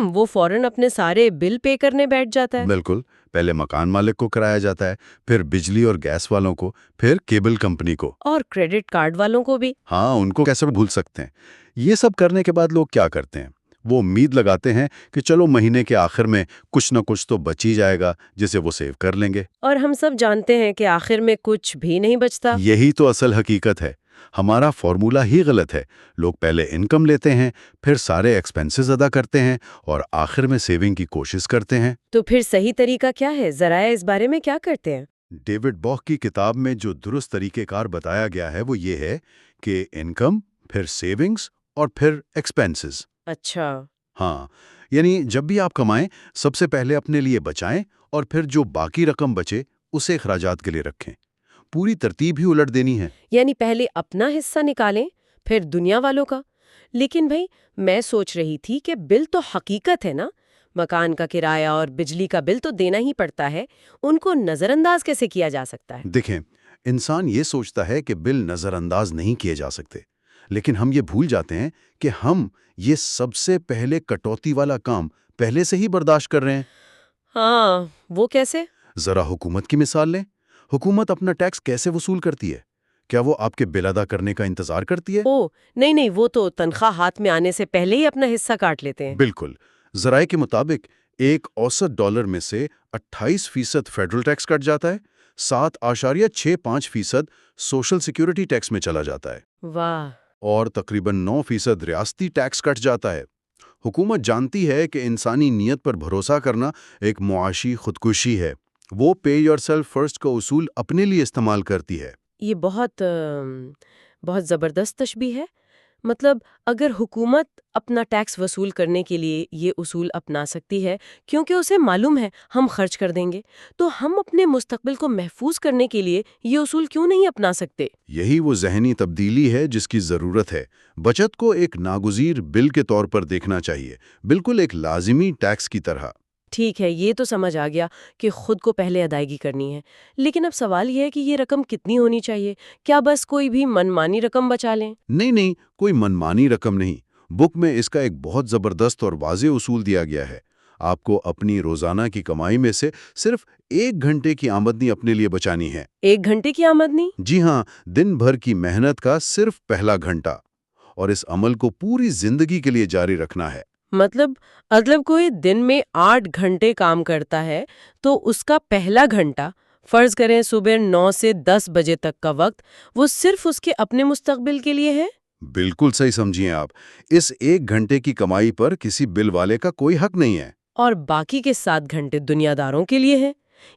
وہ فوراً اپنے سارے بل پے کرنے بیٹھ جاتا ہے۔ بالکل، پہلے مکان مالک کو کرایا جاتا ہے، پھر بجلی اور گیس والوں کو، پھر کیبل کمپنی کو، اور کریڈٹ کارڈ والوں کو بھی۔ ہاں ان کو کیسے بھول سکتے ہیں۔ یہ سب کرنے کے بعد لوگ کیا کرتے ہیں؟ وہ امید لگاتے ہیں کہ چلو مہینے کے آخر میں کچھ نہ کچھ تو بچ ہی جائے گا جسے وہ سیو کر لیں گے۔ اور ہم سب جانتے ہیں کہ آخر میں کچھ بھی نہیں بچتا۔ یہی تو اصل حقیقت ہے۔ ہمارا فارمولہ ہی غلط ہے۔ لوگ پہلے انکم لیتے ہیں، پھر سارے ایکسپنسز ادا کرتے ہیں اور آخر میں سیونگ کی کوشش کرتے ہیں۔ تو پھر صحیح طریقہ کیا ہے؟ ذرائع اس بارے میں کیا کرتے ہیں؟ ڈیوڈ باک کی کتاب میں جو درست طریقہ کار بتایا گیا ہے وہ یہ ہے کہ انکم، پھر سیونگز اور پھر ایکسپنسز۔ اچھا۔ ہاں، یعنی جب بھی آپ کمائیں سب سے پہلے اپنے لیے بچائیں اور پھر جو باقی رقم بچے اسے اخراجات کے لیے رکھیں۔ پوری ترتیب ہی الٹ دینی ہے۔ یعنی پہلے اپنا حصہ نکالیں، پھر دنیا والوں کا۔ لیکن بھائی، میں سوچ رہی تھی کہ بل تو حقیقت ہے نا، مکان کا کرایہ اور بجلی کا بل تو دینا ہی پڑتا ہے، ان کو نظر انداز کیسے کیا جا سکتا ہے؟ دیکھیں، انسان یہ سوچتا ہے کہ بل نظر انداز نہیں کیے جا سکتے، لیکن ہم یہ بھول جاتے ہیں کہ ہم یہ سب سے پہلے کٹوتی والا کام پہلے سے ہی برداشت کر رہے ہیں۔ ہاں، وہ کیسے؟ ذرا حکومت کی مثال لیں۔ حکومت اپنا ٹیکس کیسے وصول کرتی ہے؟ کیا وہ آپ کے بل ادا کرنے کا انتظار کرتی ہے؟ نہیں، وہ تو تنخواہ ہاتھ میں آنے سے پہلے ہی اپنا حصہ کاٹ لیتے ہیں۔ بالکل۔ ذرائع کے مطابق ایک اوسط ڈالر میں سے 28% فیڈرل ٹیکس کٹ جاتا ہے، 7.65% سوشل سیکیورٹی ٹیکس میں چلا جاتا ہے، واہ! اور تقریباً 9% ریاستی ٹیکس کٹ جاتا ہے۔ حکومت جانتی ہے کہ انسانی نیت پر بھروسہ کرنا ایک معاشی خودکشی ہے۔ وہ پے یور سیلف فرسٹ کا اصول اپنے لیے استعمال کرتی ہے۔ یہ بہت زبردست تشبیہ ہے۔ مطلب اگر حکومت اپنا ٹیکس وصول کرنے کے لیے یہ اصول اپنا سکتی ہے کیونکہ اسے معلوم ہے ہم خرچ کر دیں گے، تو ہم اپنے مستقبل کو محفوظ کرنے کے لیے یہ اصول کیوں نہیں اپنا سکتے؟ یہی وہ ذہنی تبدیلی ہے جس کی ضرورت ہے۔ بچت کو ایک ناگزیر بل کے طور پر دیکھنا چاہیے، بالکل ایک لازمی ٹیکس کی طرح۔ ٹھیک ہے، یہ تو سمجھ آ گیا کہ خود کو پہلے ادائیگی کرنی ہے، لیکن اب سوال یہ ہے کہ یہ رقم کتنی ہونی چاہیے؟ کیا بس کوئی بھی منمانی رقم بچا لیں؟ نہیں، کوئی منمانی رقم نہیں۔ بک میں اس کا ایک بہت زبردست اور واضح اصول دیا گیا ہے۔ آپ کو اپنی روزانہ کی کمائی میں سے صرف 1 گھنٹے کی آمدنی اپنے لیے بچانی ہے۔ 1 گھنٹے کی آمدنی؟ جی ہاں، دن بھر کی محنت کا صرف پہلا گھنٹہ، اور اس عمل کو پوری زندگی کے لیے جاری رکھنا ہے۔ مطلب کوئی دن میں 8 گھنٹے کام کرتا ہے تو اس کا پہلا گھنٹہ، فرض کریں صبح 9 سے 10 بجے تک کا وقت، وہ صرف اس کے اپنے مستقبل کے لیے ہے؟ بالکل صحیح سمجھیں آپ۔ اس 1 گھنٹے کی کمائی پر کسی بل والے کا کوئی حق نہیں ہے۔ اور باقی کے 7 گھنٹے دنیا داروں کے لیے ہیں۔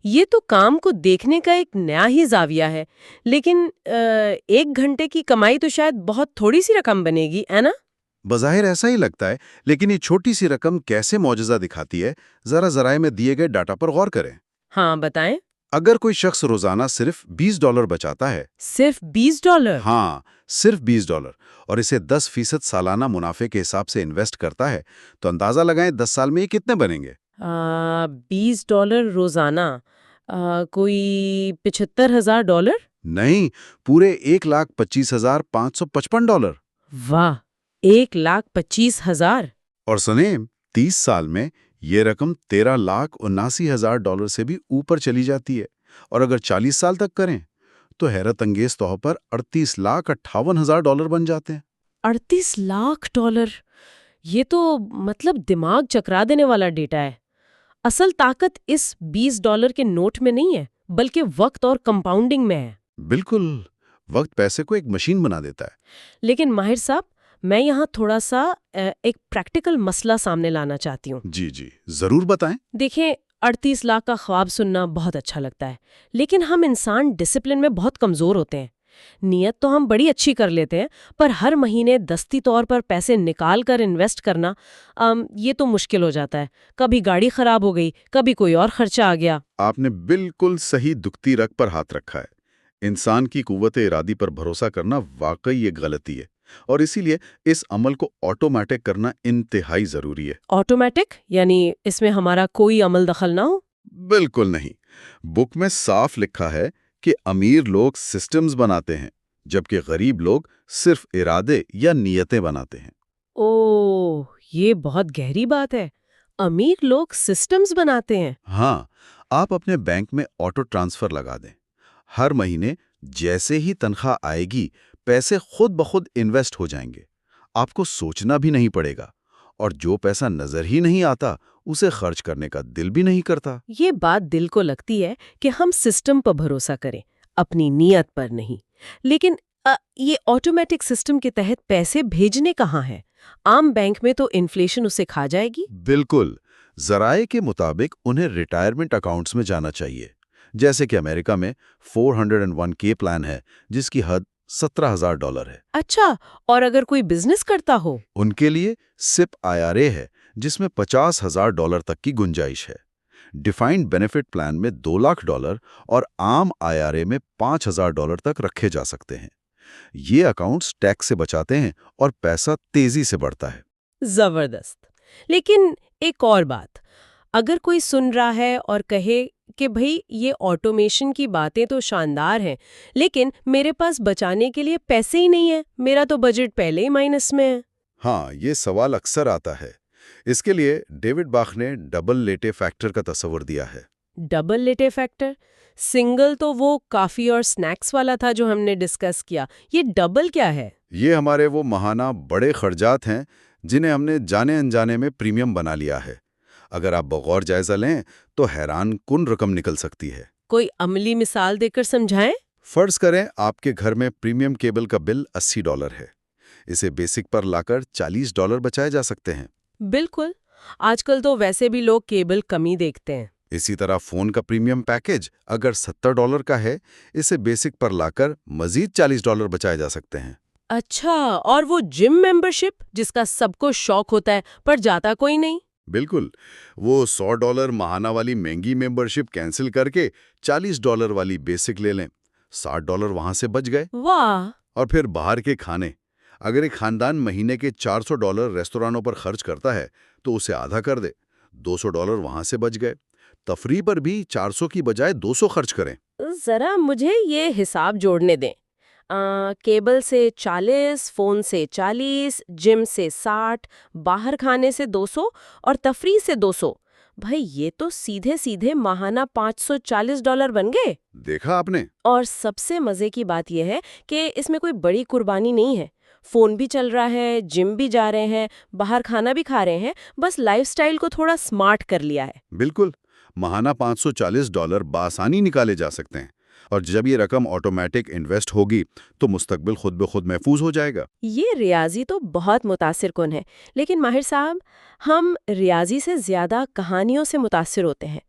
یہ تو کام کو دیکھنے کا ایک نیا ہی زاویہ ہے، لیکن 1 گھنٹے کی کمائی تو شاید بہت تھوڑی سی رقم بنے گی، ہے نا؟ بظاہر ایسا ہی لگتا ہے، لیکن یہ چھوٹی سی رقم کیسے معجزہ دکھاتی ہے، ذرا ذرائع میں دیے گئے ڈاٹا پر غور کریں۔ ہاں بتائیں۔ اگر کوئی شخص روزانہ صرف $20 بچاتا ہے، صرف $20؟ ہاں، صرف $20، اور اسے 10% سالانہ منافع کے حساب سے انویسٹ کرتا ہے، تو اندازہ لگائیں 10 سال میں یہ کتنے بنیں گے؟ $20 روزانہ، کوئی $75,000؟ نہیں، پورے $1,25,555۔ واہ، $1,25,000! اور سنیں، 30 سال میں یہ رقم $13,79,000 سے بھی اوپر چلی جاتی ہے، اور اگر 40 سال تک کریں تو حیرت انگیز طور پر $38,58,000 بن جاتے ہیں۔ $38 لاکھ! یہ تو مطلب دماغ چکرا دینے والا ڈیٹا ہے۔ اصل طاقت اس $20 کے نوٹ میں نہیں ہے بلکہ وقت اور کمپاؤنڈنگ میں ہے۔ بالکل، وقت پیسے کو ایک مشین بنا دیتا ہے۔ لیکن ماہر صاحب، میں یہاں تھوڑا سا ایک پریکٹیکل مسئلہ سامنے لانا چاہتی ہوں۔ جی جی، ضرور بتائیں۔ دیکھیں، 38 لاکھ کا خواب سننا بہت اچھا لگتا ہے، لیکن ہم انسان ڈسپلن میں بہت کمزور ہوتے ہیں۔ نیت تو ہم بڑی اچھی کر لیتے ہیں، پر ہر مہینے دستی طور پر پیسے نکال کر انویسٹ کرنا یہ تو مشکل ہو جاتا ہے۔ کبھی گاڑی خراب ہو گئی، کبھی کوئی اور خرچہ آ گیا۔ آپ نے بالکل صحیح دکھتی رگ پر ہاتھ رکھا ہے۔ انسان کی قوت ارادی پر بھروسہ کرنا واقعی ایک غلطی ہے، اور اسی لیے اس عمل کو آٹومیٹک کرنا انتہائی ضروری ہے۔ آٹومیٹک یعنی اس میں ہمارا کوئی عمل دخل نہ ہو؟ بالکل نہیں۔ بک میں صاف لکھا ہے کہ امیر لوگ سسٹمز بناتے ہیں، جبکہ غریب لوگ صرف ارادے یا نیتیں بناتے ہیں۔ اوہ، یہ بہت گہری بات ہے۔ امیر لوگ سسٹمز بناتے ہیں۔ ہاں، آپ اپنے بینک میں آٹو ٹرانسفر لگا دیں۔ ہر مہینے جیسے ہی تنخواہ آئے گی، پیسے خود بخود انویسٹ ہو جائیں گے۔ آپ کو سوچنا بھی نہیں پڑے گا، اور جو پیسہ نظر ہی نہیں آتا اسے خرچ کرنے کا دل بھی نہیں کرتا۔ یہ بات دل کو لگتی ہے کہ ہم سسٹم پر بھروسہ کریں، اپنی نیت پر نہیں۔ لیکن یہ آٹومیٹک سسٹم کے تحت پیسے بھیجنے کہاں ہیں؟ عام بینک میں تو انفلیشن اسے کھا جائے گی۔ بالکل، ذرائع کے مطابق انہیں ریٹائرمنٹ اکاؤنٹس میں جانا چاہیے، جیسے کہ امریکہ میں 401k پلان ہے جس کی حد $17,000 ہے۔ اچھا، اور اگر کوئی بزنس کرتا ہو؟ ان کے لیے سپ IRA ہے جس میں $50,000 تک کی گنجائش ہے۔ ڈیفائنڈ بینیفٹ پلان میں $2 لاکھ اور عام IRA میں $5,000 تک رکھے جا سکتے ہیں۔ یہ اکاؤنٹس ٹیکس سے بچاتے ہیں اور پیسہ تیزی سے بڑھتا ہے۔ زبردست۔ لیکن ایک اور بات، اگر کوئی سن رہا ہے اور کہے کہ بھئی یہ آٹومیشن کی باتیں تو شاندار ہیں، لیکن میرے پاس بچانے کے لیے پیسے ہی نہیں ہیں، میرا تو بجٹ پہلے ہی مائنس میں ہے۔ ہاں، یہ سوال اکثر آتا ہے۔ اس کے لیے ڈیوڈ باخ نے ڈبل لیٹے فیکٹر کا تصور دیا ہے۔ ڈبل لیٹے فیکٹر؟ سنگل تو وہ کافی اور سنیکس والا تھا جو ہم نے ڈسکس کیا، یہ ڈبل کیا ہے؟ یہ ہمارے وہ ماہانہ بڑے خرچات ہیں جنہیں ہم نے جانے انجانے میں پریمیم بنا لیا ہے۔ اگر آپ بغور جائزہ لیں تو حیران کن رقم نکل سکتی ہے۔ کوئی عملی مثال دے کر سمجھائیں۔ فرض کریں آپ کے گھر میں پریمیم کیبل کا بل $80 ہے۔ اسے بیسک پر لا کر $40 بچائے جا سکتے ہیں۔ بالکل، آج کل تو ویسے بھی لوگ کیبل کم ہی دیکھتے ہیں۔ اسی طرح فون کا پریمیم پیکج اگر $70 کا ہے، اسے بیسک پر لا کر مزید $40 بچائے جا سکتے ہیں۔ اچھا، اور وہ جم ممبرشپ جس کا سب کو شوق ہوتا ہے پر جاتا کوئی نہیں؟ بالکل، وہ $100 ماہانہ والی مہنگی ممبرشپ کینسل کر کے $40 والی بیسک لے لیں، $60 وہاں سے بچ گئے۔ واہ! اور پھر باہر کے کھانے، اگر ایک خاندان مہینے کے $400 ریستورانوں پر خرچ کرتا ہے تو اسے آدھا کر دے، $200 وہاں سے بچ گئے۔ تفریح پر بھی 400 کی بجائے 200 خرچ کریں۔ ذرا مجھے یہ حساب جوڑنے دیں۔ کیبل سے 40، فون سے 40، جم سے 60، باہر کھانے سے 200 اور تفریح سے 200۔ بھائی یہ تو سیدھے سیدھے ماہانہ $540 بن گئے۔ دیکھا آپ نے؟ اور سب سے مزے کی بات یہ ہے کہ اس میں کوئی بڑی قربانی نہیں ہے۔ فون بھی چل رہا ہے، جم بھی جا رہے ہیں، باہر کھانا بھی کھا رہے ہیں، بس لائف سٹائل کو تھوڑا سمارٹ کر لیا ہے۔ بالکل، ماہانہ $540 بآسانی نکالے جا سکتے ہیں، اور جب یہ رقم آٹومیٹک انویسٹ ہوگی تو مستقبل خود بخود محفوظ ہو جائے گا۔ یہ ریاضی تو بہت متاثر کن ہے، لیکن ماہر صاحب، ہم ریاضی سے زیادہ کہانیوں سے متاثر ہوتے ہیں۔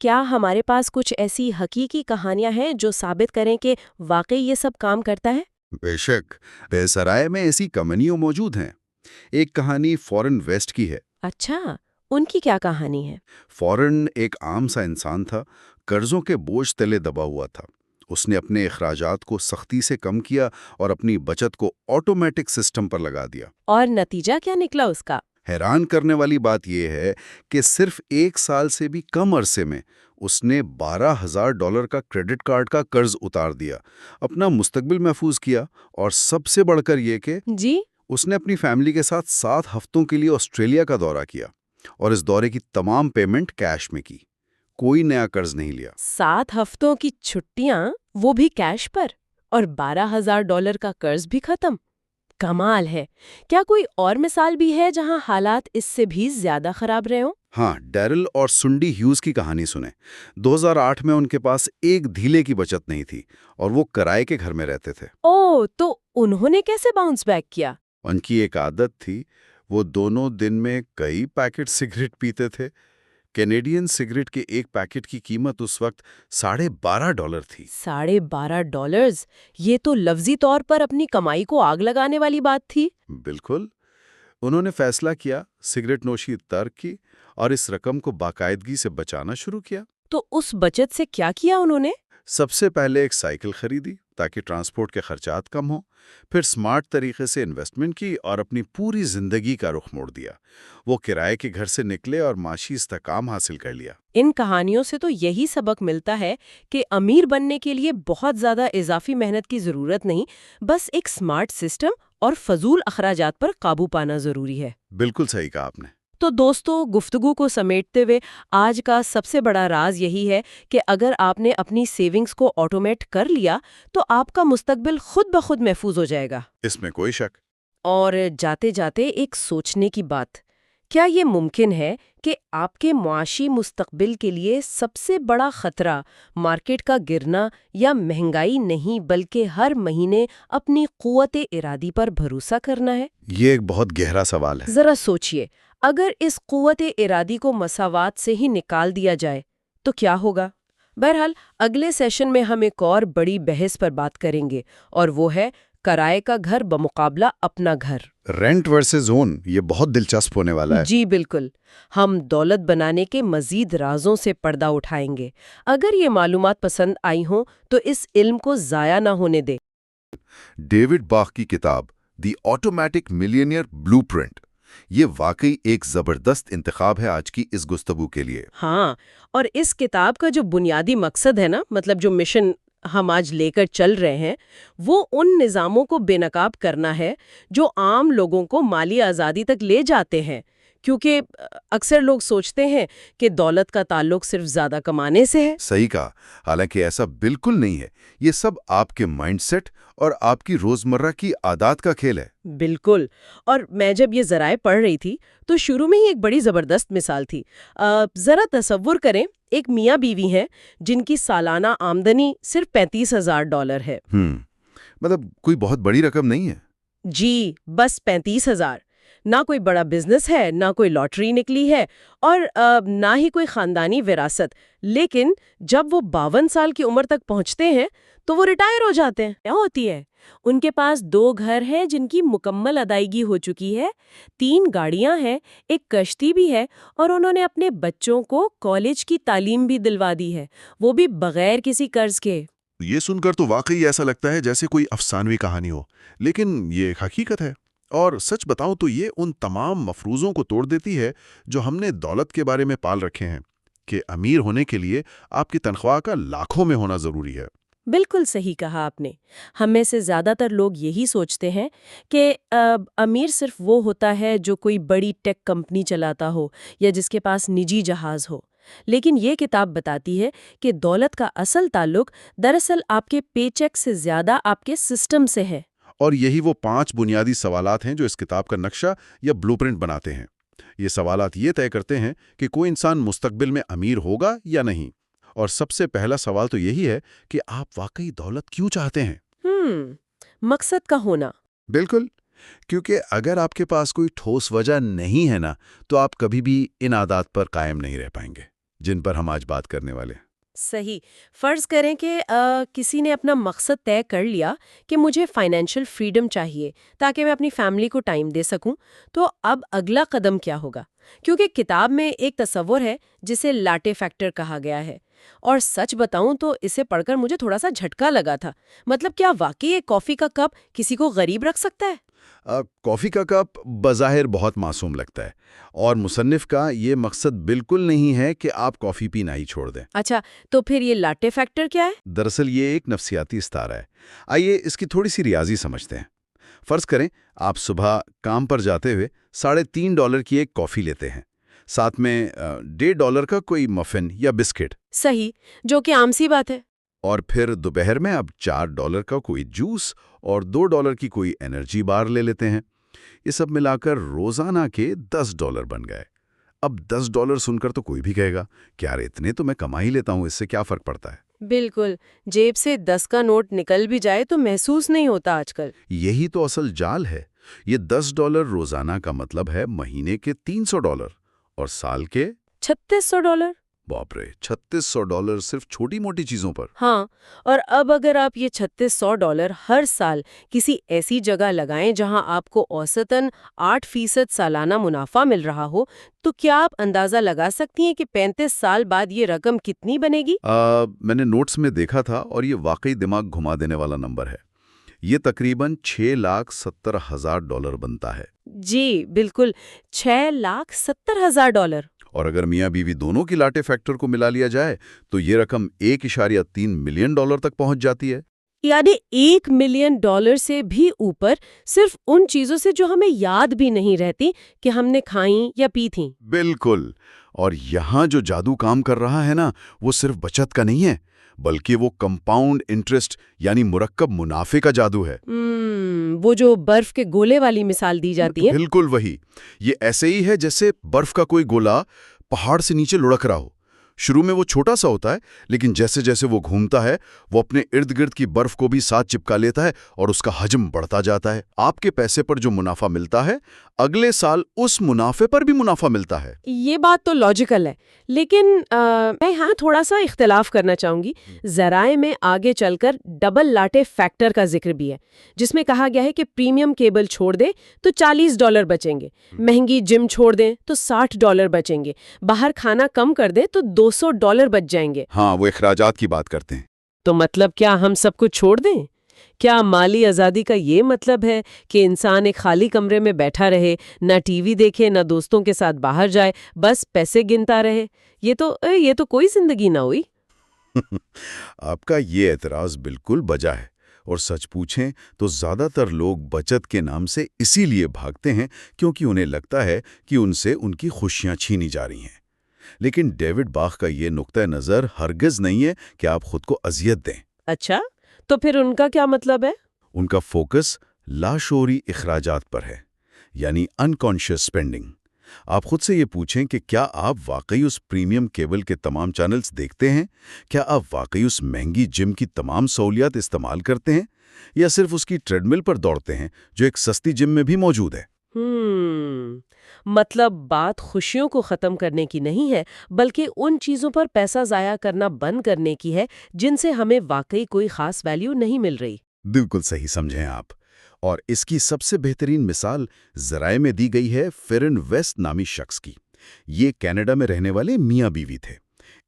کیا ہمارے پاس کچھ ایسی حقیقی کہانیاں ہیں جو ثابت کریں کہ واقعی یہ سب کام کرتا ہے؟ بے شک، بے سرائے میں ایسی کہانیاں موجود ہیں۔ ایک کہانی فورن ویسٹ کی ہے۔ اچھا، ان کی کیا کہانی ہے؟ فورن ایک عام سا انسان تھا، قرضوں کے بوجھ تلے دبا ہوا تھا۔ اس نے اپنے اخراجات کو سختی سے کم کیا اور اپنی بچت کو آٹومیٹک سسٹم پر لگا دیا۔ اور نتیجہ کیا نکلا اس کا؟ حیران کرنے والی بات یہ ہے کہ صرف 1 سال سے بھی کم عرصے میں اس نے $12,000 کا کریڈٹ کارڈ کا قرض اتار دیا، اپنا مستقبل محفوظ کیا، اور سب سے بڑھ کر یہ کہ جی، اس نے اپنی فیملی کے ساتھ 7 ہفتوں کے لیے آسٹریلیا کا دورہ کیا، اور اس دورے کی تمام پیمنٹ کیش میں کی، کوئی نیا قرض نہیں لیا۔ 7 ہفتوں کی چھٹیاں، وہ بھی کیش پر، اور $12,000 کا قرض بھی ختم۔ کمال ہے۔ کیا کوئی اور مثال بھی ہے جہاں حالات اس سے بھی زیادہ خراب رہے ہوں؟ ہاں، ڈیرل اور سنڈی ہیوز کی کہانی سنیں۔ 2008 میں ان کے پاس ایک دھیلے کی بچت نہیں تھی اور وہ کرائے کے گھر میں رہتے تھے۔ تو انہوں نے کیسے باؤنس بیک کیا؟ ان کی ایک عادت تھی، وہ دونوں دن میں کئی پیکٹ سگریٹ پیتے تھے۔ کینیڈین سگریٹ کے ایک پیکٹ کی قیمت اس وقت $12.5 تھی۔ $12.5؟ یہ تو لفظی طور پر اپنی کمائی کو آگ لگانے والی بات تھی۔ بالکل۔ انہوں نے فیصلہ کیا، سگریٹ نوشی ترک کی اور اس رقم کو باقاعدگی سے بچانا شروع کیا۔ تو اس بچت سے کیا کیا انہوں نے؟ سب سے پہلے ایک سائیکل خریدی تاکہ ٹرانسپورٹ کے خرچات کم ہوں، پھر سمارٹ طریقے سے انویسٹمنٹ کی اور اپنی پوری زندگی کا رخ موڑ دیا۔ وہ کرائے کے گھر سے نکلے اور معاشی استحکام حاصل کر لیا۔ ان کہانیوں سے تو یہی سبق ملتا ہے کہ امیر بننے کے لیے بہت زیادہ اضافی محنت کی ضرورت نہیں، بس ایک سمارٹ سسٹم اور فضول اخراجات پر قابو پانا ضروری ہے۔ بالکل صحیح کہا آپ نے۔ تو دوستو، گفتگو کو سمیٹتے ہوئے آج کا سب سے بڑا راز یہی ہے کہ اگر آپ نے اپنی سیونگز کو آٹومیٹ کر لیا تو آپ کا مستقبل خود بخود محفوظ ہو جائے گا۔ اس میں کوئی شک۔ اور جاتے جاتے ایک سوچنے کی بات، کیا یہ ممکن ہے کہ آپ کے معاشی مستقبل کے لیے سب سے بڑا خطرہ مارکیٹ کا گرنا یا مہنگائی نہیں، بلکہ ہر مہینے اپنی قوت ارادی پر بھروسہ کرنا ہے؟ یہ ایک بہت گہرا سوال ہے۔ ذرا سوچئے، اگر اس قوت ارادی کو مساوات سے ہی نکال دیا جائے تو کیا ہوگا؟ بہرحال اگلے سیشن میں ہم ایک اور بڑی بحث پر بات کریں گے، اور وہ ہے کرائے کا گھر بمقابلہ اپنا گھر۔ رینٹ ورسز اون، یہ بہت دلچسپ ہونے والا ہے۔ جی بالکل، ہم دولت بنانے کے مزید رازوں سے پردہ اٹھائیں گے۔ اگر یہ معلومات پسند آئی ہوں تو اس علم کو ضائع نہ ہونے دے۔ ڈیوڈ باخ کی کتاب دی آٹومیٹک ملینئر بلو پرنٹ، یہ واقعی ایک زبردست انتخاب ہے آج کی اس گفتگو کے لیے۔ ہاں، اور اس کتاب کا جو بنیادی مقصد ہے نا، مطلب جو مشن ہم آج لے کر چل رہے ہیں، وہ ان نظاموں کو بے نقاب کرنا ہے جو عام لوگوں کو مالی آزادی تک لے جاتے ہیں، کیونکہ اکثر لوگ سوچتے ہیں کہ دولت کا تعلق صرف زیادہ کمانے سے ہے۔ صحیح کہا، حالانکہ ایسا بالکل نہیں ہے۔ یہ سب آپ کے مائنڈ سیٹ اور آپ کی روزمرہ کی عادات کا کھیل ہے۔ بالکل، اور میں جب یہ ذرائع پڑھ رہی تھی تو شروع میں ہی ایک بڑی زبردست مثال تھی۔ ذرا تصور کریں، ایک میاں بیوی ہیں جن کی سالانہ آمدنی صرف $35,000 ہے۔ مطلب کوئی بہت بڑی رقم نہیں ہے۔ جی، بس 35,000۔ نہ کوئی بڑا بزنس ہے، نہ کوئی لاٹری نکلی ہے، اور نہ ہی کوئی خاندانی وراثت۔ لیکن جب وہ 52 سال کی عمر تک پہنچتے ہیں تو وہ ریٹائر ہو جاتے ہیں۔ کیا ہوتی ہے؟ ان کے پاس 2 گھر ہیں جن کی مکمل ادائیگی ہو چکی ہے، 3 گاڑیاں ہیں، ایک کشتی بھی ہے، اور انہوں نے اپنے بچوں کو کالج کی تعلیم بھی دلوا دی ہے، وہ بھی بغیر کسی قرض کے۔ یہ سن کر تو واقعی ایسا لگتا ہے جیسے کوئی افسانوی کہانی ہو، لیکن یہ ایک حقیقت ہے۔ اور سچ بتاؤں تو یہ ان تمام مفروضوں کو توڑ دیتی ہے جو ہم نے دولت کے بارے میں پال رکھے ہیں، کہ امیر ہونے کے لیے آپ کی تنخواہ کا لاکھوں میں ہونا ضروری ہے۔ بالکل صحیح کہا آپ نے۔ ہم میں سے زیادہ تر لوگ یہی سوچتے ہیں کہ امیر صرف وہ ہوتا ہے جو کوئی بڑی ٹیک کمپنی چلاتا ہو یا جس کے پاس نجی جہاز ہو، لیکن یہ کتاب بتاتی ہے کہ دولت کا اصل تعلق دراصل آپ کے پے چیک سے زیادہ آپ کے سسٹم سے ہے۔ اور یہی وہ 5 بنیادی سوالات ہیں جو اس کتاب کا نقشہ یا بلو پرنٹ بناتے ہیں۔ یہ سوالات یہ طے کرتے ہیں کہ کوئی انسان مستقبل میں امیر ہوگا یا نہیں۔ اور سب سے پہلا سوال تو یہی ہے کہ آپ واقعی دولت کیوں چاہتے ہیں؟ مقصد کا ہونا۔ بالکل، کیونکہ اگر آپ کے پاس کوئی ٹھوس وجہ نہیں ہے نا، تو آپ کبھی بھی ان عادات پر قائم نہیں رہ پائیں گے جن پر ہم آج بات کرنے والے ہیں۔ صحیح۔ فرض کریں کہ کسی نے اپنا مقصد طے کر لیا کہ مجھے فائنینشیل فریڈم چاہیے تاکہ میں اپنی فیملی کو ٹائم دے سکوں، تو اب اگلا قدم کیا ہوگا؟ کیونکہ کتاب میں ایک تصور ہے جسے لاٹے فیکٹر کہا گیا ہے، اور سچ بتاؤں تو اسے پڑھ کر مجھے تھوڑا سا جھٹکا لگا تھا۔ مطلب کیا واقعی ایک کافی کا کپ کسی کو غریب رکھ سکتا ہے؟ کافی کا کپ بظاہر بہت معصوم لگتا ہے، اور مصنف کا یہ مقصد بالکل نہیں ہے کہ آپ کافی پینا ہی چھوڑ دیں۔ اچھا، تو پھر یہ لاٹے فیکٹر کیا ہے؟ دراصل یہ ایک نفسیاتی استعارہ ہے۔ آئیے اس کی تھوڑی سی ریاضی سمجھتے ہیں۔ فرض کریں آپ صبح کام پر جاتے ہوئے $3.5 کی ایک کافی لیتے ہیں، ساتھ میں $1.5 کا کوئی مفن یا بسکٹ۔ صحیح، جو کہ عام سی بات ہے۔ اور پھر دوپہر میں اب $4 کا کوئی جوس اور $2 کی کوئی انرجی بار لے لیتے ہیں۔ یہ سب ملا کر روزانہ کے $10 بن گئے۔ اب $10 سن کر تو کوئی بھی کہے گا کہ یار اتنے تو میں کما ہی لیتا ہوں، اس سے کیا فرق پڑتا ہے؟ بالکل، جیب سے 10 کا نوٹ نکل بھی جائے تو محسوس نہیں ہوتا آج کل۔ یہی تو اصل جال ہے۔ یہ $10 روزانہ کا مطلب ہے مہینے کے $300 اور سال کے $3600۔ باپ رے، $3600 صرف چھوٹی موٹی چیزوں پر۔ ہاں، اور اب اگر آپ یہ $3600 ہر سال کسی ایسی جگہ لگائیں جہاں آپ کو اوسطاً 8% سالانہ منافع مل رہا ہو، تو کیا آپ اندازہ لگا سکتی ہیں کہ 35 سال بعد یہ رقم کتنی بنے گی؟ میں نے نوٹس میں دیکھا تھا اور یہ واقعی دماغ گھما دینے والا نمبر ہے۔ یہ تقریباً $6,70,000 بنتا ہے۔ جی بالکل، $6,70,000۔ اور اگر میاں بیوی دونوں کی لاٹے فیکٹر کو ملا لیا جائے تو یہ رقم $1.3 ملین تک پہنچ جاتی ہے۔ یعنی $1 ملین سے بھی اوپر، صرف ان چیزوں سے جو ہمیں یاد بھی نہیں رہتی کہ ہم نے کھائیں یا پی تھیں۔ بالکل، اور یہاں جو جادو کام کر رہا ہے نا، وہ صرف بچت کا نہیں ہے، بلکہ وہ کمپاؤنڈ انٹرسٹ یعنی مرکب منافع کا جادو ہے۔ وہ جو برف کے گولے والی مثال دی جاتی ہے۔ بالکل وہی۔ یہ ایسے ہی ہے جیسے برف کا کوئی گولا پہاڑ سے نیچے لڑک رہا ہو۔ شروع میں وہ چھوٹا سا ہوتا ہے، لیکن جیسے جیسے وہ گھومتا ہے وہ اپنے ارد گرد کی برف کو بھی ساتھ چپکا لیتا ہے اور اس کا حجم بڑھتا جاتا ہے۔ آپ کے پیسے پر جو منافع ملتا ہے، اگلے سال اس منافع پر بھی منافع ملتا ہے۔ یہ بات تو لاجیکل ہے، لیکن میں یہاں تھوڑا سا اختلاف کرنا چاہوں گی۔ ذرائع میں آگے چل کر ڈبل لاٹے فیکٹر کا ذکر بھی ہے، جس میں کہا گیا ہے کہ پریمیم کیبل چھوڑ دیں تو $40 بچیں گے، مہنگی جم چھوڑ دیں تو $60 بچیں گے، باہر کھانا کم کر دیں تو $200 بچ جائیں گے۔ ہاں، وہ اخراجات کی بات کرتے ہیں۔ تو مطلب کیا ہم سب کچھ چھوڑ دیں؟ کیا مالی آزادی کا یہ مطلب ہے کہ انسان ایک خالی کمرے میں بیٹھا رہے، نہ ٹی وی دیکھے، نہ دوستوں کے ساتھ باہر جائے، بس پیسے گنتا رہے؟ یہ تو کوئی زندگی نہ ہوئی۔ آپ کا یہ اعتراض بالکل بجا ہے، اور سچ پوچھیں تو زیادہ تر لوگ بچت کے نام سے اسی لیے بھاگتے ہیں کیونکہ انہیں لگتا ہے کہ ان سے ان کی خوشیاں چھینی جا رہی ہیں۔ لیکن ڈیوڈ باخ کا یہ نقطہ نظر ہرگز نہیں ہے کہ آپ خود کو اذیت دیں۔ اچھا، تو پھر ان کا کیا مطلب ہے؟ ان کا فوکس لاشعوری اخراجات پر ہے، یعنی انکانشیس سپینڈنگ۔ آپ خود سے یہ پوچھیں کہ کیا آپ واقعی اس پریمیم کیبل کے تمام چینلز دیکھتے ہیں؟ کیا آپ واقعی اس مہنگی جم کی تمام سہولیات استعمال کرتے ہیں؟ یا صرف اس کی ٹریڈ مل پر دوڑتے ہیں جو ایک سستی جم میں بھی موجود ہے؟ مطلب بات خوشیوں کو ختم کرنے کی نہیں ہے، بلکہ ان چیزوں پر پیسہ ضائع کرنا بند کرنے کی ہے جن سے ہمیں واقعی کوئی خاص ویلیو نہیں مل رہی۔ بالکل صحیح سمجھیں آپ۔ اور اس کی سب سے بہترین مثال ذرائع میں دی گئی ہے فیرن ویسٹ نامی شخص کی۔ یہ کینیڈا میں رہنے والے میاں بیوی تھے۔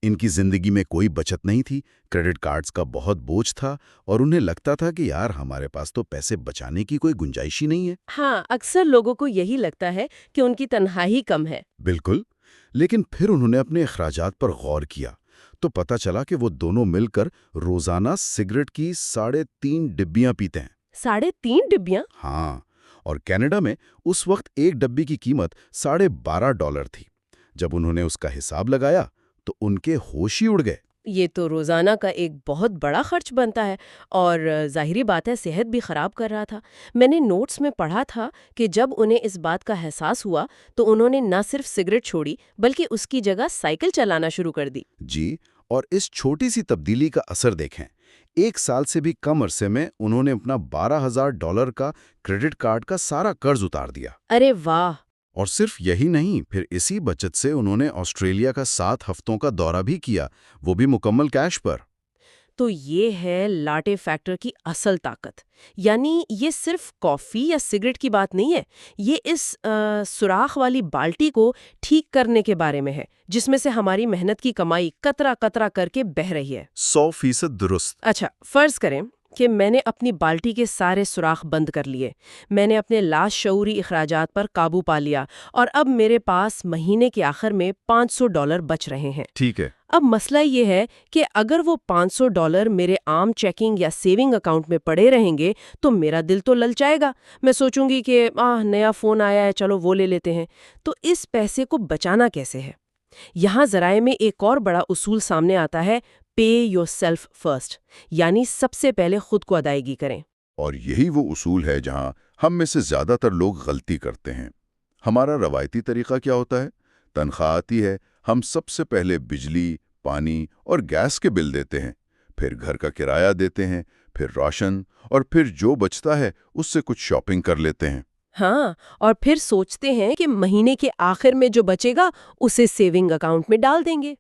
ان کی زندگی میں کوئی بچت نہیں تھی، کریڈٹ کارڈز کا بہت بوجھ تھا، اور انہیں لگتا تھا کہ یار ہمارے پاس تو پیسے بچانے کی کوئی گنجائش ہی نہیں ہے۔ ہاں، اکثر لوگوں کو یہی لگتا ہے کہ ان کی تنہائی کم ہے۔ بالکل، لیکن پھر انہوں نے اپنے اخراجات پر غور کیا تو پتہ چلا کہ وہ دونوں مل کر روزانہ سگریٹ کی 3.5 ڈبیاں پیتے ہیں۔ 3.5 ڈبیاں؟ ہاں، اور کینیڈا میں اس وقت ایک ڈبی کی قیمت $12.5 تھی۔ جب انہوں نے اس کا حساب لگایا تو ان کے ہوش ہی اڑ گئے۔ یہ تو روزانہ کا ایک بہت بڑا خرچ بنتا ہے، اور ظاہری بات ہے صحت بھی خراب کر رہا تھا۔ میں نے نوٹس میں پڑھا تھا کہ جب انہیں اس بات کا احساس ہوا تو انہوں نے نہ صرف سگریٹ چھوڑی بلکہ اس کی جگہ سائیکل چلانا شروع کر دی۔ جی، اور اس چھوٹی سی تبدیلی کا اثر دیکھیں۔ 1 سال سے بھی کم عرصے میں انہوں نے اپنا $12,000 کا کریڈٹ کارڈ کا سارا قرض اتار دیا۔ ارے واہ! اور صرف یہی نہیں، پھر اسی بچت سے انہوں نے آسٹریلیا کا 7 ہفتوں کا دورہ بھی کیا، وہ بھی مکمل کیش پر۔ تو یہ ہے لاٹے فیکٹر کی اصل طاقت۔ یعنی یہ صرف کافی یا سگریٹ کی بات نہیں ہے، یہ اس سوراخ والی بالٹی کو ٹھیک کرنے کے بارے میں ہے جس میں سے ہماری محنت کی کمائی قطرہ قطرہ کر کے بہہ رہی ہے۔ 100% درست۔ اچھا، فرض کریں کہ میں نے اپنی بالٹی کے سارے سوراخ بند کر لیے، میں نے اپنے لاشعوری اخراجات پر قابو پا لیا، اور اب میرے پاس مہینے کے آخر میں $500 بچ رہے ہیں۔ ٹھیک ہے۔ اب مسئلہ یہ ہے کہ اگر وہ $500 میرے عام چیکنگ یا سیونگ اکاؤنٹ میں پڑے رہیں گے تو میرا دل تو للچائے گا، میں سوچوں گی کہ نیا فون آیا ہے، چلو وہ لے لیتے ہیں۔ تو اس پیسے کو بچانا کیسے ہے؟ یہاں ذرائع میں ایک اور بڑا اصول سامنے آتا ہے، پے یور سیلف فرسٹ، یعنی سب سے پہلے خود کو ادائیگی کریں۔ اور یہی وہ اصول ہے جہاں ہم میں سے زیادہ تر لوگ غلطی کرتے ہیں۔ ہمارا روایتی طریقہ کیا ہوتا ہے؟ تنخواہ آتی ہے، ہم سب سے پہلے بجلی، پانی اور گیس کے بل دیتے ہیں، پھر گھر کا کرایہ دیتے ہیں، پھر راشن، اور پھر جو بچتا ہے اس سے کچھ شاپنگ کر لیتے ہیں۔ ہاں، اور پھر سوچتے ہیں کہ مہینے کے آخر میں جو بچے گا اسے سیونگ اکاؤنٹ میں ڈال دیں گے۔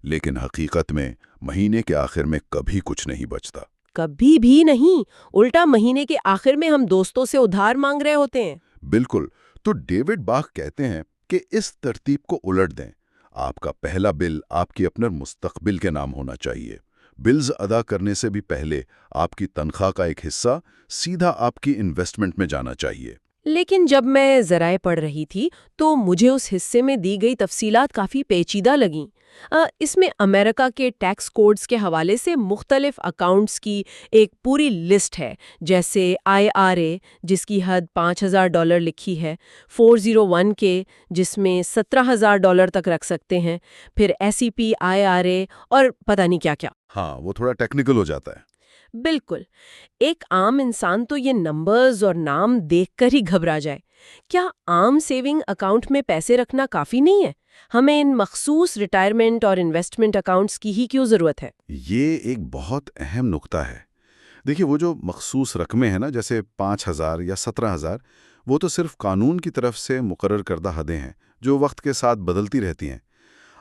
لیکن حقیقت میں مہینے کے آخر میں کبھی کچھ نہیں بچتا۔ کبھی بھی نہیں، الٹا مہینے کے آخر میں ہم دوستوں سے ادھار مانگ رہے ہوتے ہیں۔ بالکل، تو ڈیوڈ باخ کہتے ہیں کہ اس ترتیب کو الٹ دیں۔ آپ کا پہلا بل آپ کی اپنے مستقبل کے نام ہونا چاہیے۔ بلز ادا کرنے سے بھی پہلے آپ کی تنخواہ کا ایک حصہ سیدھا آپ کی انویسٹمنٹ میں جانا چاہیے۔ لیکن جب میں ذرائع پڑھ رہی تھی تو مجھے اس حصے میں دی گئی تفصیلات کافی پیچیدہ لگیں۔ اس میں امریکہ کے ٹیکس کوڈز کے حوالے سے مختلف اکاؤنٹس کی ایک پوری لسٹ ہے، جیسے IRA جس کی حد $5,000 لکھی ہے، 401 کے جس میں $17,000 تک رکھ سکتے ہیں، پھر SEP IRA اور پتہ نہیں کیا کیا۔ ہاں، وہ تھوڑا ٹیکنیکل ہو جاتا ہے۔ بالکل، ایک عام انسان تو یہ نمبرز اور نام دیکھ کر ہی گھبرا جائے۔ کیا عام سیونگ اکاؤنٹ میں پیسے رکھنا کافی نہیں ہے؟ ہمیں ان مخصوص ریٹائرمنٹ اور انویسٹمنٹ اکاؤنٹس کی ہی کیوں ضرورت ہے؟ یہ ایک بہت اہم نقطہ ہے۔ دیکھیے، وہ جو مخصوص رقمیں ہیں نا، جیسے 5,000 یا 17,000، وہ تو صرف قانون کی طرف سے مقرر کردہ حدیں ہیں جو وقت کے ساتھ بدلتی رہتی ہیں۔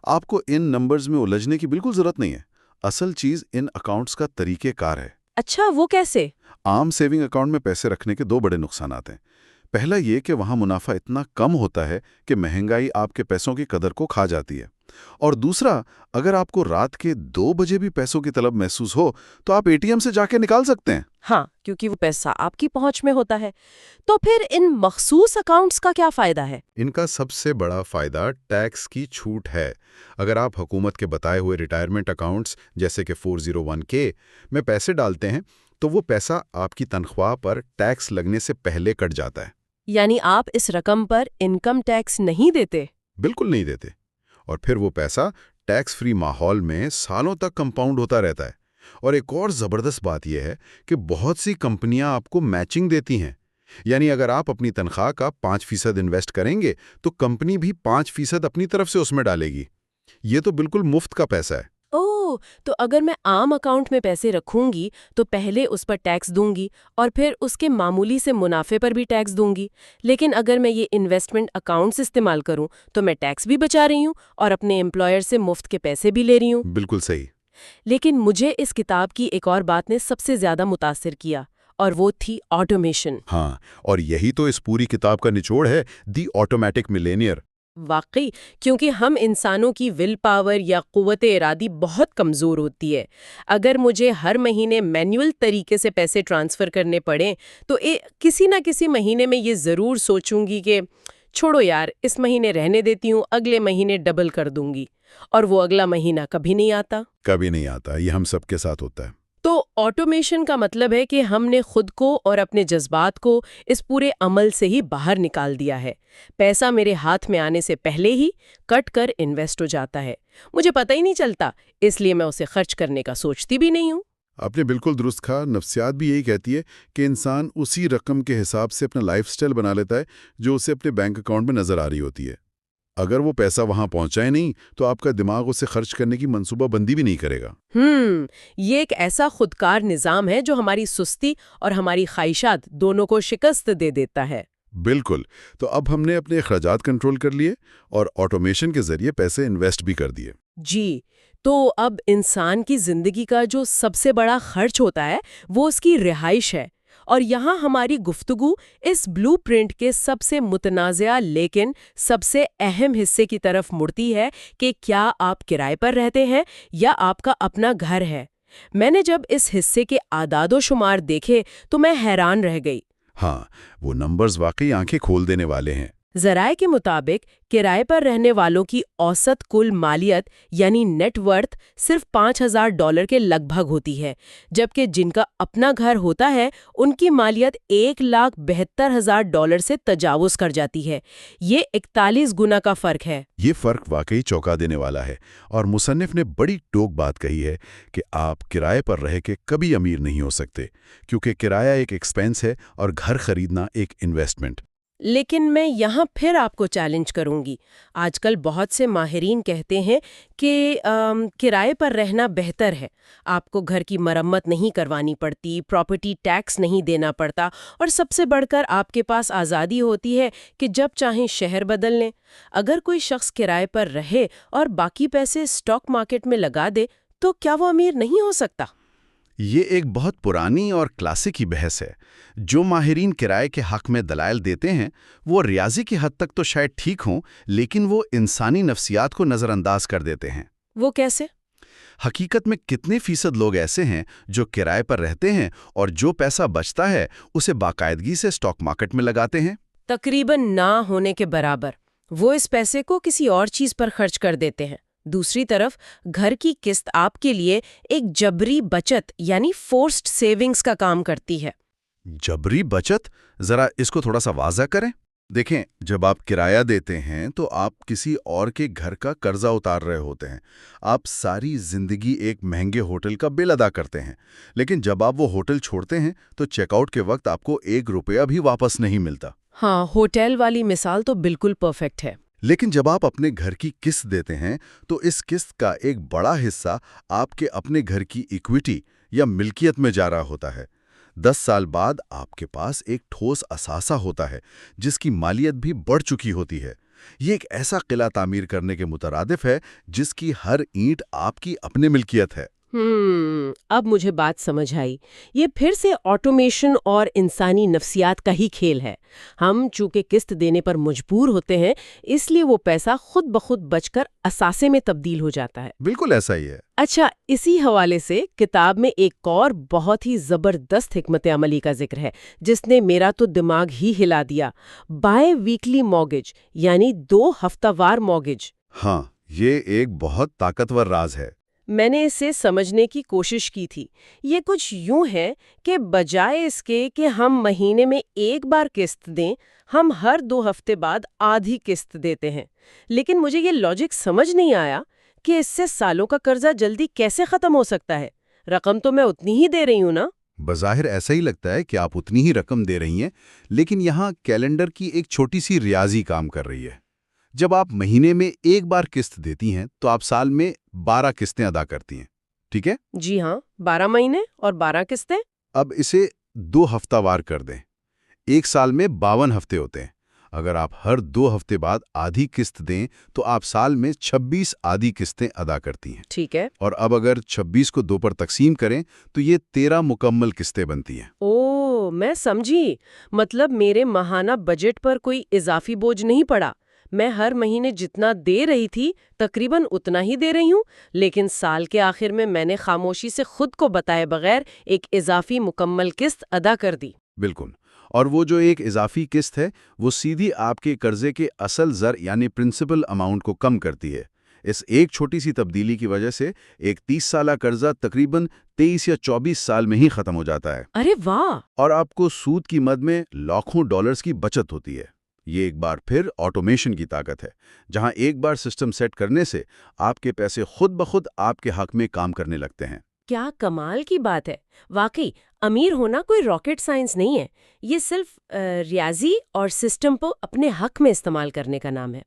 آپ کو ان نمبرز میں الجھنے کی بالکل ضرورت نہیں ہے۔ اصل چیز ان اکاؤنٹس کا طریقہ کار ہے۔ اچھا، وہ کیسے؟ عام سیونگ اکاؤنٹ میں پیسے رکھنے کے دو بڑے نقصانات ہیں۔ پہلا یہ کہ وہاں منافع اتنا کم ہوتا ہے کہ مہنگائی آپ کے پیسوں کی قدر کو کھا جاتی ہے، اور دوسرا، اگر آپ کو رات کے 2 بجے بھی پیسوں کی طلب محسوس ہو تو آپ ATM سے جا کے نکال سکتے ہیں۔ ہاں، کیونکہ وہ پیسہ آپ کی پہنچ میں ہوتا ہے۔ تو پھر ان مخصوص اکاؤنٹس کا کیا فائدہ ہے؟ ان کا سب سے بڑا فائدہ ٹیکس کی چھوٹ ہے۔ اگر آپ حکومت کے بتائے ہوئے ریٹائرمنٹ اکاؤنٹس جیسے کہ 401 میں پیسے ڈالتے ہیں تو وہ پیسہ آپ کی تنخواہ پر ٹیکس لگنے سے پہلے کٹ جاتا ہے۔ یعنی آپ اس رقم پر انکم ٹیکس نہیں دیتے؟ بالکل نہیں دیتے، اور پھر وہ پیسہ ٹیکس فری ماحول میں سالوں تک کمپاؤنڈ ہوتا رہتا ہے۔ اور ایک اور زبردست بات یہ ہے کہ بہت سی کمپنیاں آپ کو میچنگ دیتی ہیں، یعنی اگر آپ اپنی تنخواہ کا 5% انویسٹ کریں گے تو کمپنی بھی 5% اپنی طرف سے اس میں ڈالے گی۔ یہ تو بالکل مفت کا پیسہ ہے۔ اوہ، تو اگر میں عام اکاؤنٹ میں پیسے رکھوں گی تو پہلے اس پر ٹیکس دوں گی اور پھر اس کے معمولی سے منافع پر بھی ٹیکس دوں گی، لیکن اگر میں یہ انویسٹمنٹ اکاؤنٹس استعمال کروں تو میں ٹیکس بھی بچا رہی ہوں اور اپنے امپلائر سے مفت کے پیسے بھی لے رہی ہوں۔ بالکل صحیح۔ لیکن مجھے اس کتاب کی ایک اور بات نے سب سے زیادہ متاثر کیا، اور وہ تھی آٹومیشن۔ ہاں، اور یہی تو اس پوری کتاب کا نچوڑ ہے، دی آٹومیٹک ملینئر۔ واقعی، کیونکہ ہم انسانوں کی ول پاور یا قوت ارادی بہت کمزور ہوتی ہے۔ اگر مجھے ہر مہینے مینول طریقے سے پیسے ٹرانسفر کرنے پڑیں تو کسی نہ کسی مہینے میں یہ ضرور سوچوں گی کہ چھوڑو یار، اس مہینے رہنے دیتی ہوں، اگلے مہینے ڈبل کر دوں گی، اور وہ اگلا مہینہ کبھی نہیں آتا۔ کبھی نہیں آتا، یہ ہم سب کے ساتھ ہوتا ہے۔ تو آٹومیشن کا مطلب ہے کہ ہم نے خود کو اور اپنے جذبات کو اس پورے عمل سے ہی باہر نکال دیا ہے۔ پیسہ میرے ہاتھ میں آنے سے پہلے ہی کٹ کر انویسٹ ہو جاتا ہے، مجھے پتہ ہی نہیں چلتا، اس لیے میں اسے خرچ کرنے کا سوچتی بھی نہیں ہوں۔ آپ نے بالکل درست کہا۔ نفسیات بھی یہی کہتی ہے کہ انسان اسی رقم کے حساب سے اپنا لائف سٹائل بنا لیتا ہے جو اسے اپنے بینک اکاؤنٹ میں نظر آ رہی ہوتی ہے۔ اگر وہ پیسہ وہاں پہنچائے نہیں تو آپ کا دماغ اسے خرچ کرنے کی منصوبہ بندی بھی نہیں کرے گا۔ یہ ایک ایسا خودکار نظام ہے جو ہماری سستی اور ہماری خواہشات دونوں کو شکست دے دیتا ہے۔ بالکل۔ تو اب ہم نے اپنے اخراجات کنٹرول کر لیے اور آٹومیشن کے ذریعے پیسے انویسٹ بھی کر دیے۔ جی، تو اب انسان کی زندگی کا جو سب سے بڑا خرچ ہوتا ہے وہ اس کی رہائش ہے، اور یہاں ہماری گفتگو اس بلو پرنٹ کے سب سے متنازعہ لیکن سب سے اہم حصے کی طرف مڑتی ہے کہ کیا آپ کرائے پر رہتے ہیں یا آپ کا اپنا گھر ہے۔ میں نے جب اس حصے کے اعداد و شمار دیکھے تو میں حیران رہ گئی۔ ہاں، وہ نمبرز واقعی آنکھیں کھول دینے والے ہیں۔ ذرائع کے مطابق کرائے پر رہنے والوں کی اوسط کل مالیت یعنی نیٹ ورتھ صرف $5,000 کے لگ بھگ ہوتی ہے، جبکہ جن کا اپنا گھر ہوتا ہے ان کی مالیت $1,72,000 سے تجاوز کر جاتی ہے۔ یہ 41 گنا کا فرق ہے۔ یہ فرق واقعی چونکا دینے والا ہے، اور مصنف نے بڑی ٹوک بات کہی ہے کہ آپ کرائے پر رہ کے کبھی امیر نہیں ہو سکتے، کیونکہ کرایہ ایک ایکسپینس ہے اور گھر خریدنا ایک انویسٹمنٹ۔ لیکن میں یہاں پھر آپ کو چیلنج کروں گی۔ آج کل بہت سے ماہرین کہتے ہیں کہ کرائے پر رہنا بہتر ہے، آپ کو گھر کی مرمت نہیں کروانی پڑتی، پراپرٹی ٹیکس نہیں دینا پڑتا، اور سب سے بڑھ کر آپ کے پاس آزادی ہوتی ہے کہ جب چاہیں شہر بدل لیں۔ اگر کوئی شخص کرائے پر رہے اور باقی پیسے اسٹاک مارکیٹ میں لگا دے تو کیا وہ امیر نہیں ہو سکتا؟ یہ ایک بہت پرانی اور کلاسیکی بحث ہے۔ جو ماہرین کرائے کے حق میں دلائل دیتے ہیں وہ ریاضی کی حد تک تو شاید ٹھیک ہوں، لیکن وہ انسانی نفسیات کو نظر انداز کر دیتے ہیں۔ وہ کیسے؟ حقیقت میں کتنے فیصد لوگ ایسے ہیں جو کرائے پر رہتے ہیں اور جو پیسہ بچتا ہے اسے باقاعدگی سے اسٹاک مارکیٹ میں لگاتے ہیں؟ تقریباً نہ ہونے کے برابر۔ وہ اس پیسے کو کسی اور چیز پر خرچ کر دیتے ہیں۔ دوسری طرف گھر کی قسط آپ کے لیے ایک جبری بچت یعنی فورسڈ سیونگز کا کام کرتی ہے۔ جبری بچت؟ ذرا اس کو تھوڑا سا واضح کریں۔ دیکھیں، جب آپ کرایہ دیتے ہیں تو آپ کسی اور کے گھر کا قرضہ اتار رہے ہوتے ہیں۔ آپ ساری زندگی ایک مہنگے ہوٹل کا بل ادا کرتے ہیں، لیکن جب آپ وہ ہوٹل چھوڑتے ہیں تو چیک آؤٹ کے وقت آپ کو $1 بھی واپس نہیں ملتا۔ ہاں، ہوٹل والی مثال تو بالکل پرفیکٹ ہے۔ لیکن جب آپ اپنے گھر کی قسط دیتے ہیں تو اس قسط کا ایک بڑا حصہ آپ کے اپنے گھر کی ایکویٹی یا ملکیت میں جا رہا ہوتا ہے۔ 10 سال بعد آپ کے پاس ایک ٹھوس اثاثہ ہوتا ہے جس کی مالیت بھی بڑھ چکی ہوتی ہے۔ یہ ایک ایسا قلعہ تعمیر کرنے کے مترادف ہے جس کی ہر اینٹ آپ کی اپنی ملکیت ہے۔ اب مجھے بات سمجھ آئی۔ یہ پھر سے آٹومیشن اور انسانی نفسیات کا ہی کھیل ہے۔ ہم چونکہ قسط دینے پر مجبور ہوتے ہیں، اس لیے وہ پیسہ خود بخود بچ کر اثاثے میں تبدیل ہو جاتا ہے۔ بالکل ایسا ہی ہے۔ اچھا، اسی حوالے سے کتاب میں ایک اور بہت ہی زبردست حکمت عملی کا ذکر ہے جس نے میرا تو دماغ ہی ہلا دیا۔ بائی ویکلی مارگیج یعنی 2 ہفتہ وار مارگیج۔ ہاں، یہ ایک بہت طاقتور راز ہے۔ میں نے اسے سمجھنے کی کوشش کی تھی۔ یہ کچھ یوں ہے کہ بجائے اس کے کہ ہم مہینے میں ایک بار قسط دیں، ہم ہر 2 ہفتے بعد آدھی قسط دیتے ہیں۔ لیکن مجھے یہ لاجک سمجھ نہیں آیا کہ اس سے سالوں کا قرضہ جلدی کیسے ختم ہو سکتا ہے۔ رقم تو میں اتنی ہی دے رہی ہوں نا۔ بظاہر ایسا ہی لگتا ہے کہ آپ اتنی ہی رقم دے رہی ہیں، لیکن یہاں کیلنڈر کی ایک چھوٹی سی ریاضی کام کر رہی ہے۔ جب آپ مہینے میں ایک بار قسط دیتی ہیں تو آپ سال میں 12 قسطیں ادا کرتی ہیں، ٹھیک ہے؟ جی ہاں، 12 مہینے اور 12 قسطیں۔ اب اسے 2 ہفتہ وار کر دیں۔ ایک سال میں 52 ہفتے ہوتے ہیں۔ اگر آپ ہر 2 ہفتے بعد آدھی قسط دیں تو آپ سال میں 26 آدھی قسطیں ادا کرتی ہیں۔ ٹھیک ہے۔ اور اب اگر 26 کو 2 پر تقسیم کریں تو یہ 13 مکمل قسطیں بنتی ہیں۔ اوہ، میں سمجھی۔ مطلب میرے ماہانہ بجٹ پر کوئی اضافی بوجھ نہیں پڑا۔ میں ہر مہینے جتنا دے رہی تھی تقریباً اتنا ہی دے رہی ہوں، لیکن سال کے آخر میں نے خاموشی سے خود کو بتائے بغیر ایک اضافی مکمل قسط ادا کر دی۔ بالکل، اور وہ جو ایک اضافی قسط ہے وہ سیدھی آپ کے قرضے کے اصل زر یعنی پرنسپل اماؤنٹ کو کم کرتی ہے۔ اس ایک چھوٹی سی تبدیلی کی وجہ سے ایک 30 سالہ قرضہ تقریباً 23 یا 24 سال میں ہی ختم ہو جاتا ہے۔ ارے واہ! اور آپ کو سود کی مد میں لاکھوں ڈالرز کی بچت ہوتی ہے۔ یہ ایک بار پھر آٹومیشن کی طاقت ہے، جہاں ایک بار سسٹم سیٹ کرنے سے آپ کے پیسے خود بخود آپ کے حق میں کام کرنے لگتے ہیں۔ کیا کمال کی بات ہے! واقعی امیر ہونا کوئی راکٹ سائنس نہیں ہے، یہ صرف ریاضی اور سسٹم کو اپنے حق میں استعمال کرنے کا نام ہے۔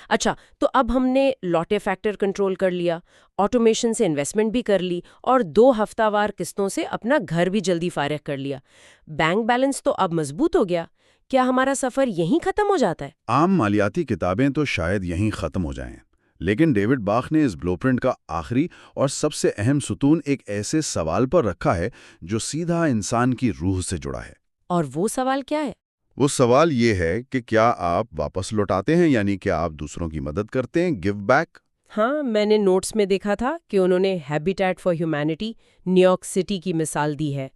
اچھا، تو اب ہم نے لاٹے فیکٹر کنٹرول کر لیا، آٹومیشن سے انویسٹمنٹ بھی کر لی، اور 2 ہفتہ وار قسطوں سے اپنا گھر بھی جلدی فارغ کر لیا۔ بینک بیلنس تو اب مضبوط ہو گیا۔ کیا ہمارا سفر یہیں ختم ہو جاتا ہے؟ عام مالیاتی کتابیں تو شاید یہیں ختم ہو جائیں، لیکن ڈیوڈ باخ نے اس بلو پرنٹ کا آخری اور سب سے اہم ستون ایک ایسے سوال پر رکھا ہے جو سیدھا انسان کی روح سے جڑا ہے۔ اور وہ سوال کیا ہے؟ وہ سوال یہ ہے کہ کیا آپ واپس لوٹاتے ہیں، یعنی کہ آپ دوسروں کی مدد کرتے ہیں، گیو بیک؟ ہاں، میں نے نوٹس میں دیکھا تھا کہ انہوں نے habitat for humanity new York city کی مثال دی ہے۔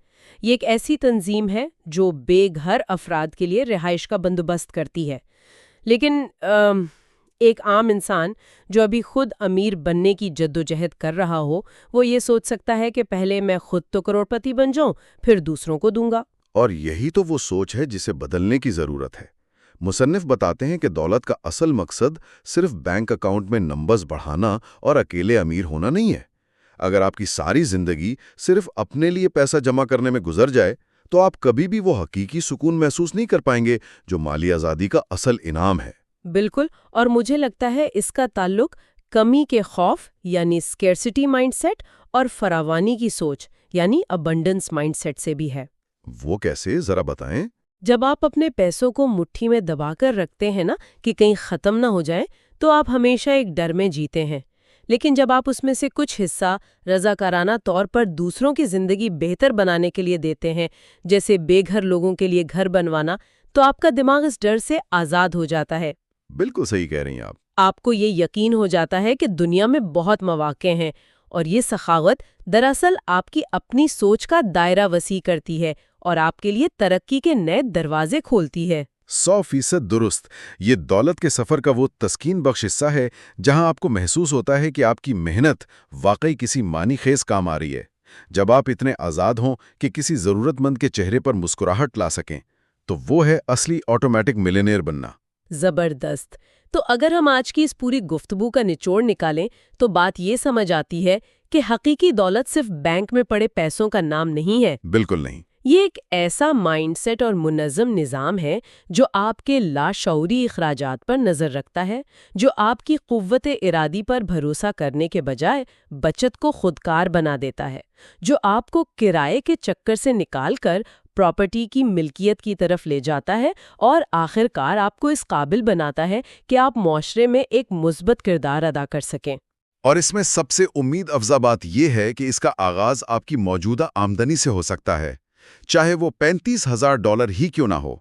یہ ایک ایسی تنظیم ہے جو بے گھر افراد کے لیے رہائش کا بندوبست کرتی ہے۔ لیکن ایک عام انسان جو ابھی خود امیر بننے کی جدوجہد کر رہا ہو، وہ یہ سوچ سکتا ہے کہ پہلے میں خود تو کروڑپتی بن جاؤں، پھر دوسروں کو دوں گا۔ اور یہی تو وہ سوچ ہے جسے بدلنے کی ضرورت ہے۔ مصنف بتاتے ہیں کہ دولت کا اصل مقصد صرف بینک اکاؤنٹ میں نمبرز بڑھانا اور اکیلے امیر ہونا نہیں ہے۔ اگر آپ کی ساری زندگی صرف اپنے لیے پیسہ جمع کرنے میں گزر جائے تو آپ کبھی بھی وہ حقیقی سکون محسوس نہیں کر پائیں گے جو مالی آزادی کا اصل انعام ہے۔ بالکل، اور مجھے لگتا ہے اس کا تعلق کمی کے خوف یعنی اسکیرسٹی مائنڈ سیٹ اور فراوانی کی سوچ یعنی ابنڈنس مائنڈ سیٹ سے بھی ہے۔ وہ کیسے؟ ذرا بتائیں۔ جب آپ اپنے پیسوں کو مٹھی میں دبا کر رکھتے ہیں نا کہ کہیں ختم نہ ہو جائیں، تو آپ ہمیشہ ایک ڈر میں جیتے ہیں۔ لیکن جب آپ اس میں سے کچھ حصہ رضاکارانہ طور پر دوسروں کی زندگی بہتر بنانے کے لیے دیتے ہیں، جیسے بے گھر لوگوں کے لیے گھر بنوانا، تو آپ کا دماغ اس ڈر سے آزاد ہو جاتا ہے۔ بالکل صحیح کہہ رہی ہیں آپ۔ آپ کو یہ یقین ہو جاتا ہے کہ دنیا میں بہت مواقع ہیں، اور یہ سخاوت دراصل آپ کی اپنی سوچ کا دائرہ وسیع کرتی ہے اور آپ کے لیے ترقی کے نئے دروازے کھولتی ہے۔ 100% درست۔ یہ دولت کے سفر کا وہ تسکین بخش حصہ ہے جہاں آپ کو محسوس ہوتا ہے کہ آپ کی محنت واقعی کسی معنی خیز کام آ رہی ہے۔ جب آپ اتنے آزاد ہوں کہ کسی ضرورت مند کے چہرے پر مسکراہٹ لا سکیں تو وہ ہے اصلی آٹومیٹک ملینئر بننا۔ زبردست۔ تو اگر ہم آج کی اس پوری گفتگو کا نچوڑ نکالیں تو بات یہ سمجھ آتی ہے کہ حقیقی دولت صرف بینک میں پڑے پیسوں کا نام نہیں ہے۔ بالکل نہیں۔ یہ ایک ایسا مائنڈ سیٹ اور منظم نظام ہے جو آپ کے لاشعوری اخراجات پر نظر رکھتا ہے، جو آپ کی قوت ارادی پر بھروسہ کرنے کے بجائے بچت کو خودکار بنا دیتا ہے، جو آپ کو کرائے کے چکر سے نکال کر پراپرٹی کی ملکیت کی طرف لے جاتا ہے، اور آخر کار آپ کو اس قابل بناتا ہے کہ آپ معاشرے میں ایک مثبت کردار ادا کر سکیں۔ اور اس میں سب سے امید افزا بات یہ ہے کہ اس کا آغاز آپ کی موجودہ آمدنی سے ہو سکتا ہے، چاہے وہ $35,000 ہی کیوں نہ ہو۔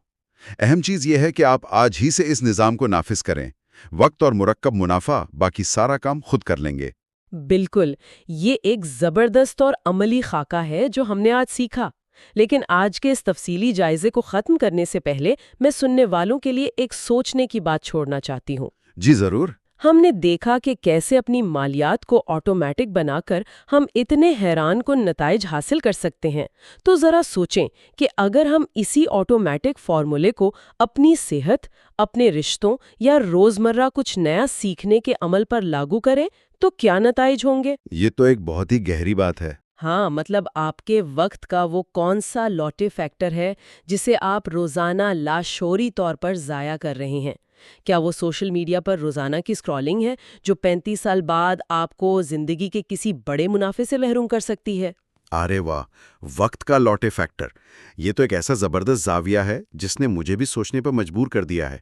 اہم چیز یہ ہے کہ آپ آج ہی سے اس نظام کو نافذ کریں۔ وقت اور مرکب منافع باقی سارا کام خود کر لیں گے۔ بالکل، یہ ایک زبردست اور عملی خاکہ ہے جو ہم نے آج سیکھا۔ لیکن آج کے اس تفصیلی جائزے کو ختم کرنے سے پہلے میں سننے والوں کے لیے ایک سوچنے کی بات چھوڑنا چاہتی ہوں۔ جی ضرور۔ ہم نے دیکھا کہ کیسے اپنی مالیات کو آٹومیٹک بنا کر ہم اتنے حیران کن نتائج حاصل کر سکتے ہیں۔ تو ذرا سوچیں کہ اگر ہم اسی آٹومیٹک فارمولے کو اپنی صحت، اپنے رشتوں یا روزمرہ کچھ نیا سیکھنے کے عمل پر لاگو کریں تو کیا نتائج ہوں گے؟ یہ تو ایک بہت ہی گہری بات ہے۔ ہاں، مطلب آپ کے وقت کا وہ کون سا لاٹے فیکٹر ہے جسے آپ روزانہ لاشعوری طور پر ضائع کر رہے ہیں؟ کیا وہ سوشل میڈیا پر روزانہ کی اسکرولنگ ہے جو 35 سال بعد آپ کو زندگی کے کسی بڑے منافع سے محروم کر سکتی ہے؟ ارے واہ، وقت کا لاٹے فیکٹر، یہ تو ایک ایسا زبردست زاویہ ہے جس نے مجھے بھی سوچنے پر مجبور کر دیا ہے۔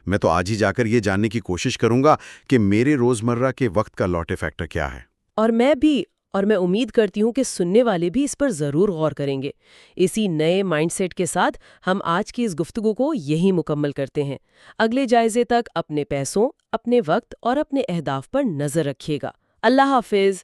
میں تو آج ہی جا کر یہ جاننے کی کوشش کروں گا کہ میرے روزمرہ کے وقت کا لاٹے فیکٹر کیا ہے۔ اور میں امید کرتی ہوں کہ سننے والے بھی اس پر ضرور غور کریں گے۔ اسی نئے مائنڈ سیٹ کے ساتھ ہم آج کی اس گفتگو کو یہی مکمل کرتے ہیں۔ اگلے جائزے تک اپنے پیسوں، اپنے وقت اور اپنے اہداف پر نظر رکھیے گا۔ اللہ حافظ۔